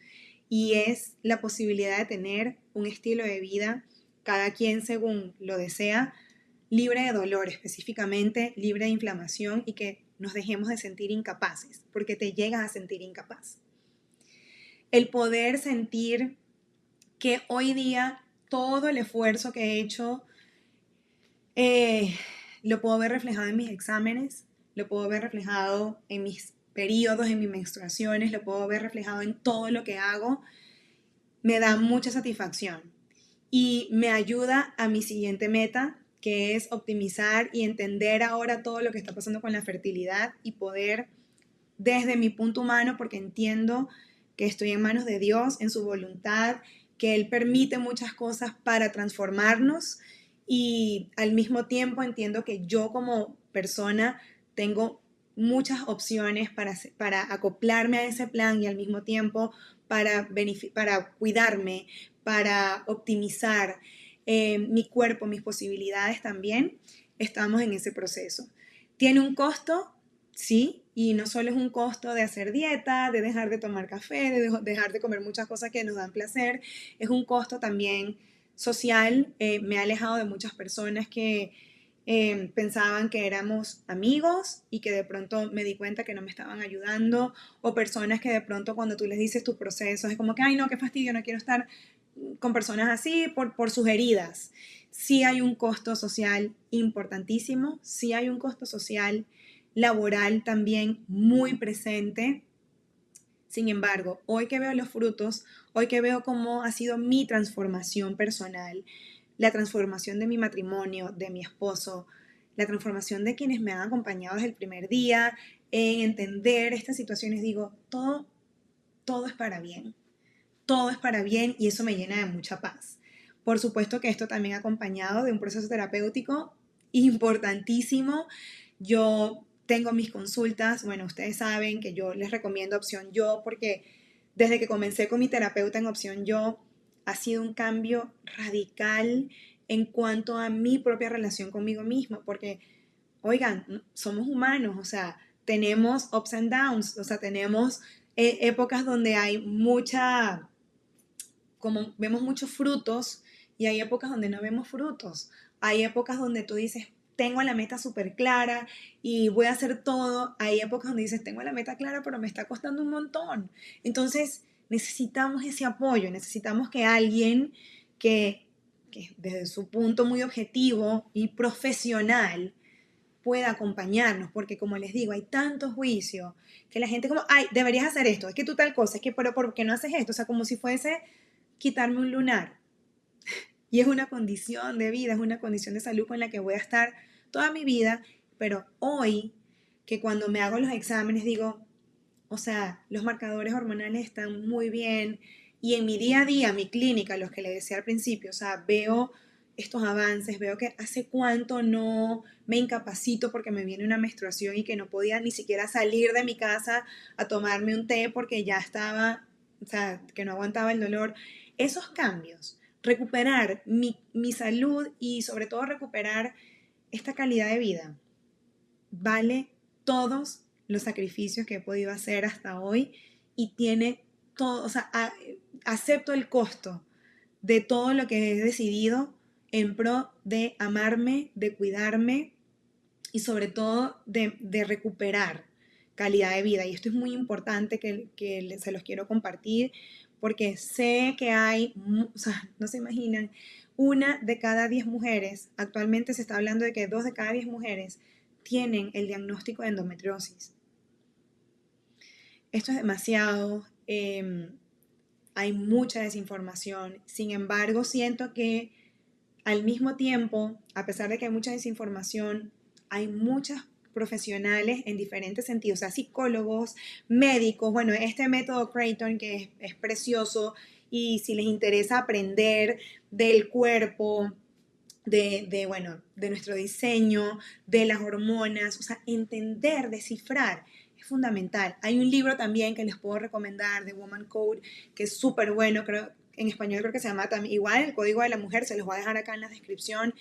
y es la posibilidad de tener un estilo de vida, cada quien según lo desea, libre de dolor específicamente, libre de inflamación y que nos dejemos de sentir incapaces, porque te llegas a sentir incapaz. El poder sentir que hoy día todo el esfuerzo que he hecho eh, lo puedo ver reflejado en mis exámenes, lo puedo ver reflejado en mis periodos, en mis menstruaciones, lo puedo ver reflejado en todo lo que hago, me da mucha satisfacción y me ayuda a mi siguiente meta, que es optimizar y entender ahora todo lo que está pasando con la fertilidad y poder desde mi punto humano, porque entiendo que estoy en manos de Dios, en su voluntad, que Él permite muchas cosas para transformarnos y al mismo tiempo entiendo que yo como persona tengo muchas opciones para acoplarme a ese plan y al mismo tiempo para cuidarme, para optimizar mi cuerpo, mis posibilidades también. Estamos en ese proceso. ¿Tiene un costo? Sí, y no solo es un costo de hacer dieta, de dejar de tomar café, de dejar de comer muchas cosas que nos dan placer, es un costo también social. Me ha alejado de muchas personas pensaban que éramos amigos y que de pronto me di cuenta que no me estaban ayudando, o personas que de pronto cuando tú les dices tus procesos es como que, ay no, qué fastidio, no quiero estar con personas así por sus heridas. Sí hay un costo social importantísimo, sí hay un costo social laboral también muy presente. Sin embargo, hoy que veo los frutos, hoy que veo cómo ha sido mi transformación personal, la transformación de mi matrimonio, de mi esposo, la transformación de quienes me han acompañado desde el primer día, en entender estas situaciones, digo, todo es para bien, todo es para bien y eso me llena de mucha paz. Por supuesto que esto también acompañado de un proceso terapéutico importantísimo. Yo tengo mis consultas, bueno, ustedes saben que yo les recomiendo Opción Yo porque desde que comencé con mi terapeuta en Opción Yo ha sido un cambio radical en cuanto a mi propia relación conmigo misma, porque, oigan, somos humanos, o sea, tenemos ups and downs, o sea, tenemos épocas donde hay como vemos muchos frutos y hay épocas donde no vemos frutos. Hay épocas donde tú dices, tengo la meta súper clara y voy a hacer todo. Hay épocas donde dices, tengo la meta clara, pero me está costando un montón. Entonces, necesitamos ese apoyo, necesitamos que alguien que desde su punto muy objetivo y profesional pueda acompañarnos, porque como les digo, hay tanto juicio que la gente como, ay, deberías hacer esto, es que tú tal cosa, es que, pero ¿por qué no haces esto? O sea, como si fuese quitarme un lunar. Y es una condición de vida, es una condición de salud con la que voy a estar toda mi vida, pero hoy, que cuando me hago los exámenes digo, o sea, los marcadores hormonales están muy bien y en mi día a día, mi clínica, los que le decía al principio, o sea, veo estos avances, veo que hace cuánto no me incapacito porque me viene una menstruación y que no podía ni siquiera salir de mi casa a tomarme un té porque ya estaba, o sea, que no aguantaba el dolor. Esos cambios, recuperar mi salud y sobre todo recuperar esta calidad de vida, vale todos los sacrificios que he podido hacer hasta hoy y tiene todo, o sea, acepto el costo de todo lo que he decidido en pro de amarme, de cuidarme y sobre todo de recuperar calidad de vida. Y esto es muy importante que se los quiero compartir porque sé que hay, o sea, no se imaginan, 1 de cada 10 mujeres, actualmente se está hablando de que 2 de cada 10 mujeres tienen el diagnóstico de endometriosis. Esto es demasiado, hay mucha desinformación, sin embargo siento que al mismo tiempo, a pesar de que hay mucha desinformación, hay muchas profesionales en diferentes sentidos, o sea, psicólogos, médicos, bueno, este método Creighton que es precioso y si les interesa aprender del cuerpo, bueno, de nuestro diseño, de las hormonas, o sea, entender, descifrar, es fundamental. Hay un libro también que les puedo recomendar de Woman Code, que es súper bueno, creo, en español creo que se llama también igual, el Código de la Mujer, se los voy a dejar acá en la descripción,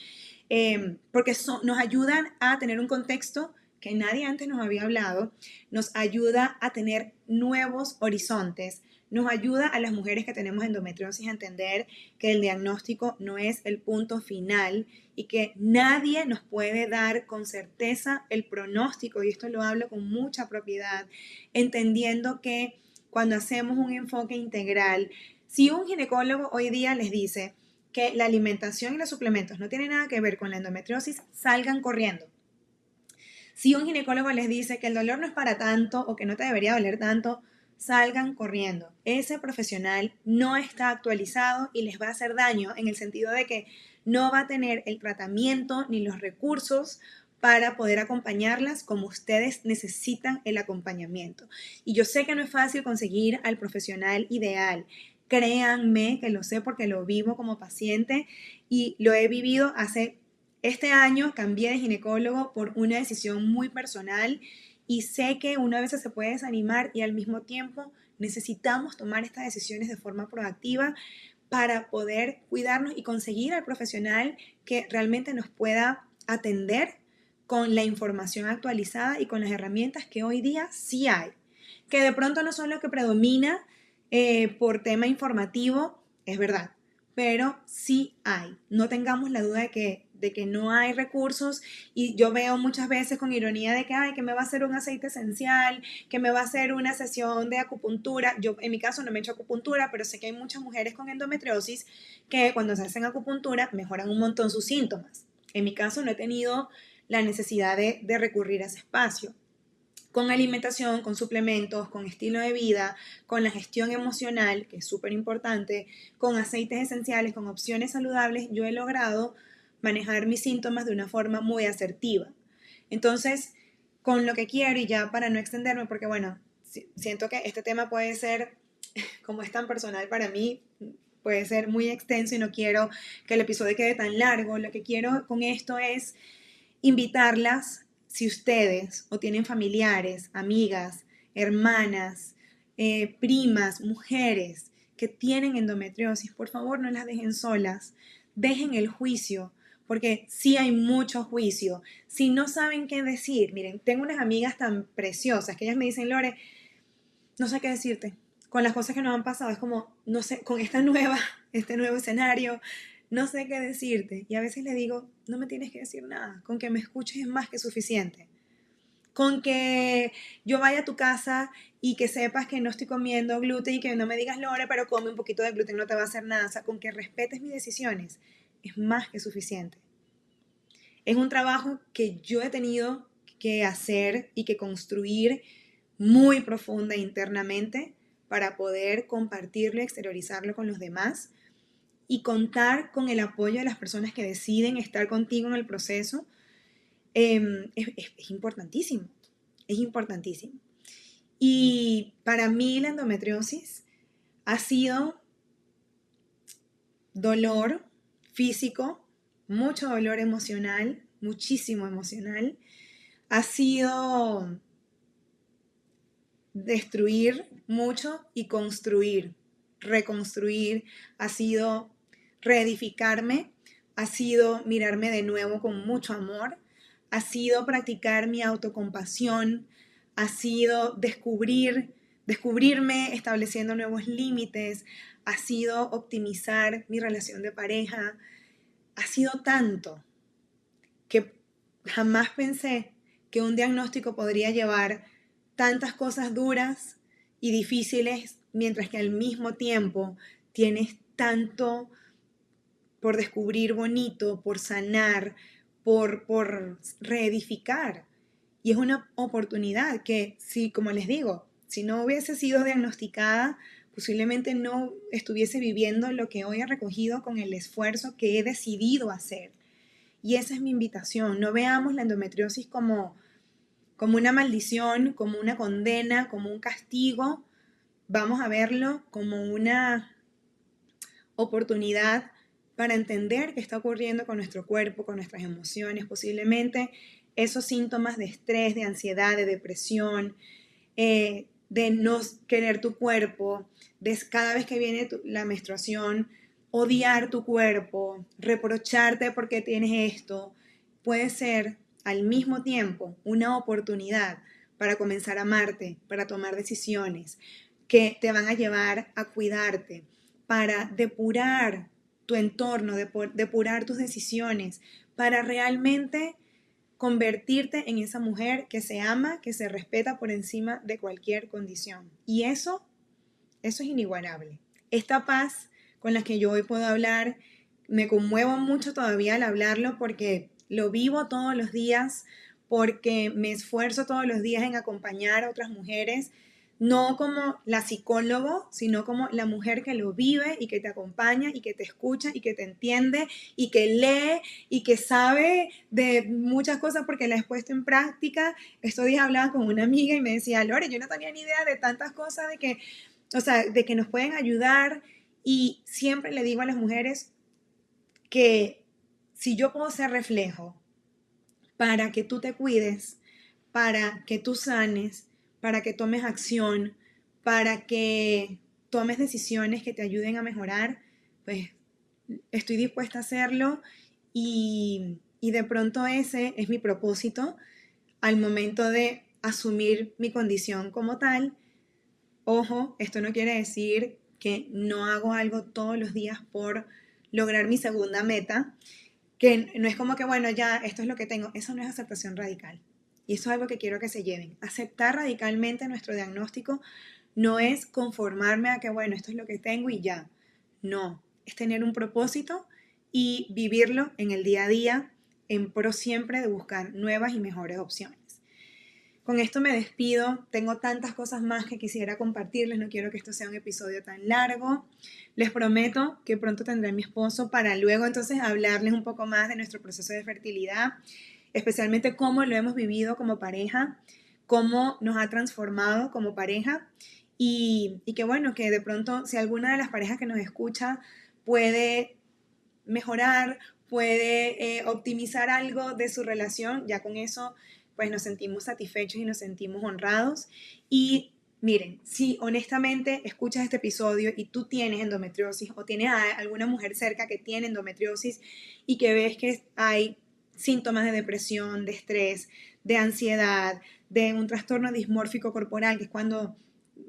porque nos ayudan a tener un contexto que nadie antes nos había hablado, nos ayuda a tener nuevos horizontes, nos ayuda a las mujeres que tenemos endometriosis a entender que el diagnóstico no es el punto final y que nadie nos puede dar con certeza el pronóstico, y esto lo hablo con mucha propiedad, entendiendo que cuando hacemos un enfoque integral, si un ginecólogo hoy día les dice que la alimentación y los suplementos no tienen nada que ver con la endometriosis, salgan corriendo. Si un ginecólogo les dice que el dolor no es para tanto o que no te debería doler tanto, salgan corriendo. Ese profesional no está actualizado y les va a hacer daño en el sentido de que no va a tener el tratamiento ni los recursos para poder acompañarlas como ustedes necesitan el acompañamiento. Y yo sé que no es fácil conseguir al profesional ideal. Créanme que lo sé porque lo vivo como paciente y lo he vivido hace este año. Cambié de ginecólogo por una decisión muy personal y sé que una vez se puede desanimar y al mismo tiempo necesitamos tomar estas decisiones de forma proactiva para poder cuidarnos y conseguir al profesional que realmente nos pueda atender con la información actualizada y con las herramientas que hoy día sí hay, que de pronto no son lo que predomina por tema informativo, es verdad, pero sí hay. No tengamos la duda de que no hay recursos, y yo veo muchas veces con ironía de que, ay, que me va a hacer un aceite esencial, que me va a hacer una sesión de acupuntura. Yo en mi caso no me he hecho acupuntura, pero sé que hay muchas mujeres con endometriosis que cuando se hacen acupuntura mejoran un montón sus síntomas. En mi caso no he tenido la necesidad de recurrir a ese espacio. Con alimentación, con suplementos, con estilo de vida, con la gestión emocional, que es súper importante, con aceites esenciales, con opciones saludables, yo he logrado manejar mis síntomas de una forma muy asertiva. Entonces, con lo que quiero, y ya para no extenderme, porque bueno, siento que este tema puede ser, como es tan personal para mí, puede ser muy extenso y no quiero que el episodio quede tan largo. Lo que quiero con esto es invitarlas, si ustedes o tienen familiares, amigas, hermanas, primas, mujeres que tienen endometriosis, por favor no las dejen solas, dejen el juicio, porque sí hay mucho juicio. Si no saben qué decir, miren, tengo unas amigas tan preciosas que ellas me dicen, Lore, no sé qué decirte. Con las cosas que nos han pasado, es como, no sé, con este nuevo escenario, no sé qué decirte. Y a veces le digo, no me tienes que decir nada, con que me escuches es más que suficiente. Con que yo vaya a tu casa y que sepas que no estoy comiendo gluten y que no me digas, Lore, pero come un poquito de gluten, no te va a hacer nada. O sea, con que respetes mis decisiones es más que suficiente. Es un trabajo que yo he tenido que hacer y que construir muy profunda internamente para poder compartirlo y exteriorizarlo con los demás y contar con el apoyo de las personas que deciden estar contigo en el proceso. Es importantísimo, es importantísimo. Y para mí la endometriosis ha sido dolor físico, mucho dolor emocional, muchísimo emocional. Ha sido destruir mucho y construir, reconstruir, ha sido reedificarme, ha sido mirarme de nuevo con mucho amor, ha sido practicar mi autocompasión, ha sido descubrirme estableciendo nuevos límites, ha sido optimizar mi relación de pareja, ha sido tanto que jamás pensé que un diagnóstico podría llevar tantas cosas duras y difíciles, mientras que al mismo tiempo tienes tanto por descubrir bonito, por sanar, por reedificar. Y es una oportunidad que, si, como les digo, si no hubiese sido diagnosticada, posiblemente no estuviese viviendo lo que hoy he recogido con el esfuerzo que he decidido hacer. Y esa es mi invitación. No veamos la endometriosis como una maldición, como una condena, como un castigo. Vamos a verlo como una oportunidad para entender qué está ocurriendo con nuestro cuerpo, con nuestras emociones, posiblemente esos síntomas de estrés, de ansiedad, de depresión, de no querer tu cuerpo, de cada vez que viene la menstruación, odiar tu cuerpo, reprocharte porque tienes esto, puede ser al mismo tiempo una oportunidad para comenzar a amarte, para tomar decisiones que te van a llevar a cuidarte, para depurar tu entorno, depurar tus decisiones, para realmente convertirte en esa mujer que se ama, que se respeta por encima de cualquier condición. Y eso es inigualable. Esta paz con la que yo hoy puedo hablar, me conmuevo mucho todavía al hablarlo porque lo vivo todos los días, porque me esfuerzo todos los días en acompañar a otras mujeres, no como la psicólogo, sino como la mujer que lo vive y que te acompaña y que te escucha y que te entiende y que lee y que sabe de muchas cosas porque la has puesto en práctica. Estos días hablaba con una amiga y me decía, Lore, yo no tenía ni idea de tantas cosas de que nos pueden ayudar, y siempre le digo a las mujeres que si yo puedo ser reflejo para que tú te cuides, para que tú sanes, para que tomes acción, para que tomes decisiones que te ayuden a mejorar, pues estoy dispuesta a hacerlo, y de pronto ese es mi propósito al momento de asumir mi condición como tal. Ojo, esto no quiere decir que no hago algo todos los días por lograr mi segunda meta, que no es como que, bueno, ya, esto es lo que tengo. Eso no es aceptación radical. Y eso es algo que quiero que se lleven. Aceptar radicalmente nuestro diagnóstico no es conformarme a que, bueno, esto es lo que tengo y ya. No, es tener un propósito y vivirlo en el día a día en pro siempre de buscar nuevas y mejores opciones. Con esto me despido. Tengo tantas cosas más que quisiera compartirles. No quiero que esto sea un episodio tan largo. Les prometo que pronto tendré a mi esposo para luego entonces hablarles un poco más de nuestro proceso de fertilidad, especialmente cómo lo hemos vivido como pareja, cómo nos ha transformado como pareja y que bueno, que de pronto si alguna de las parejas que nos escucha puede mejorar, puede optimizar algo de su relación, ya con eso pues nos sentimos satisfechos y nos sentimos honrados. Y miren, si honestamente escuchas este episodio y tú tienes endometriosis o tienes a alguna mujer cerca que tiene endometriosis y que ves que hay síntomas de depresión, de estrés, de ansiedad, de un trastorno dismórfico corporal, que es cuando,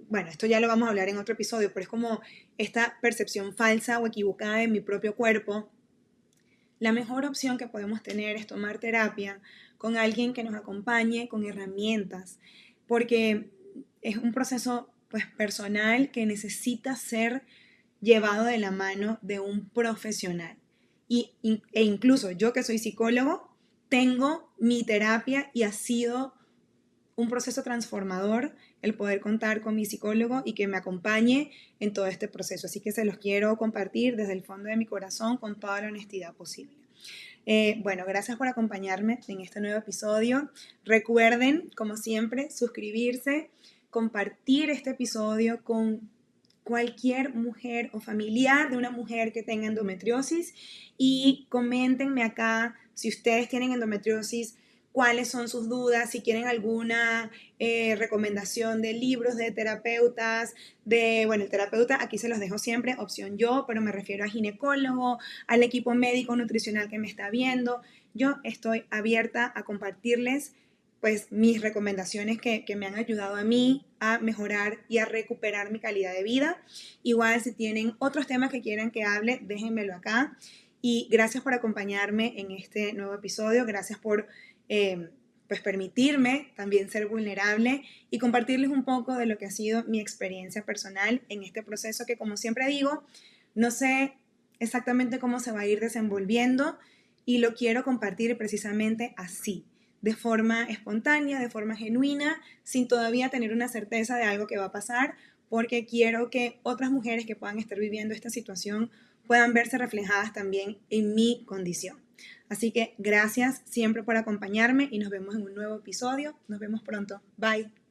bueno, esto ya lo vamos a hablar en otro episodio, pero es como esta percepción falsa o equivocada de mi propio cuerpo. La mejor opción que podemos tener es tomar terapia con alguien que nos acompañe con herramientas, porque es un proceso pues personal que necesita ser llevado de la mano de un profesional. E incluso yo que soy psicólogo, tengo mi terapia y ha sido un proceso transformador el poder contar con mi psicólogo y que me acompañe en todo este proceso. Así que se los quiero compartir desde el fondo de mi corazón con toda la honestidad posible. Bueno, gracias por acompañarme en este nuevo episodio. Recuerden, como siempre, suscribirse, compartir este episodio con cualquier mujer o familiar de una mujer que tenga endometriosis y coméntenme acá si ustedes tienen endometriosis, cuáles son sus dudas, si quieren alguna recomendación de libros, de terapeutas, bueno, el terapeuta aquí se los dejo siempre, opción yo, pero me refiero a ginecólogo, al equipo médico nutricional que me está viendo. Yo estoy abierta a compartirles pues mis recomendaciones que me han ayudado a mí a mejorar y a recuperar mi calidad de vida. Igual si tienen otros temas que quieran que hable, déjenmelo acá. Y gracias por acompañarme en este nuevo episodio. Gracias por pues permitirme también ser vulnerable y compartirles un poco de lo que ha sido mi experiencia personal en este proceso que, como siempre digo, no sé exactamente cómo se va a ir desenvolviendo y lo quiero compartir precisamente así, de forma espontánea, de forma genuina, sin todavía tener una certeza de algo que va a pasar, porque quiero que otras mujeres que puedan estar viviendo esta situación puedan verse reflejadas también en mi condición. Así que gracias siempre por acompañarme y nos vemos en un nuevo episodio. Nos vemos pronto. Bye.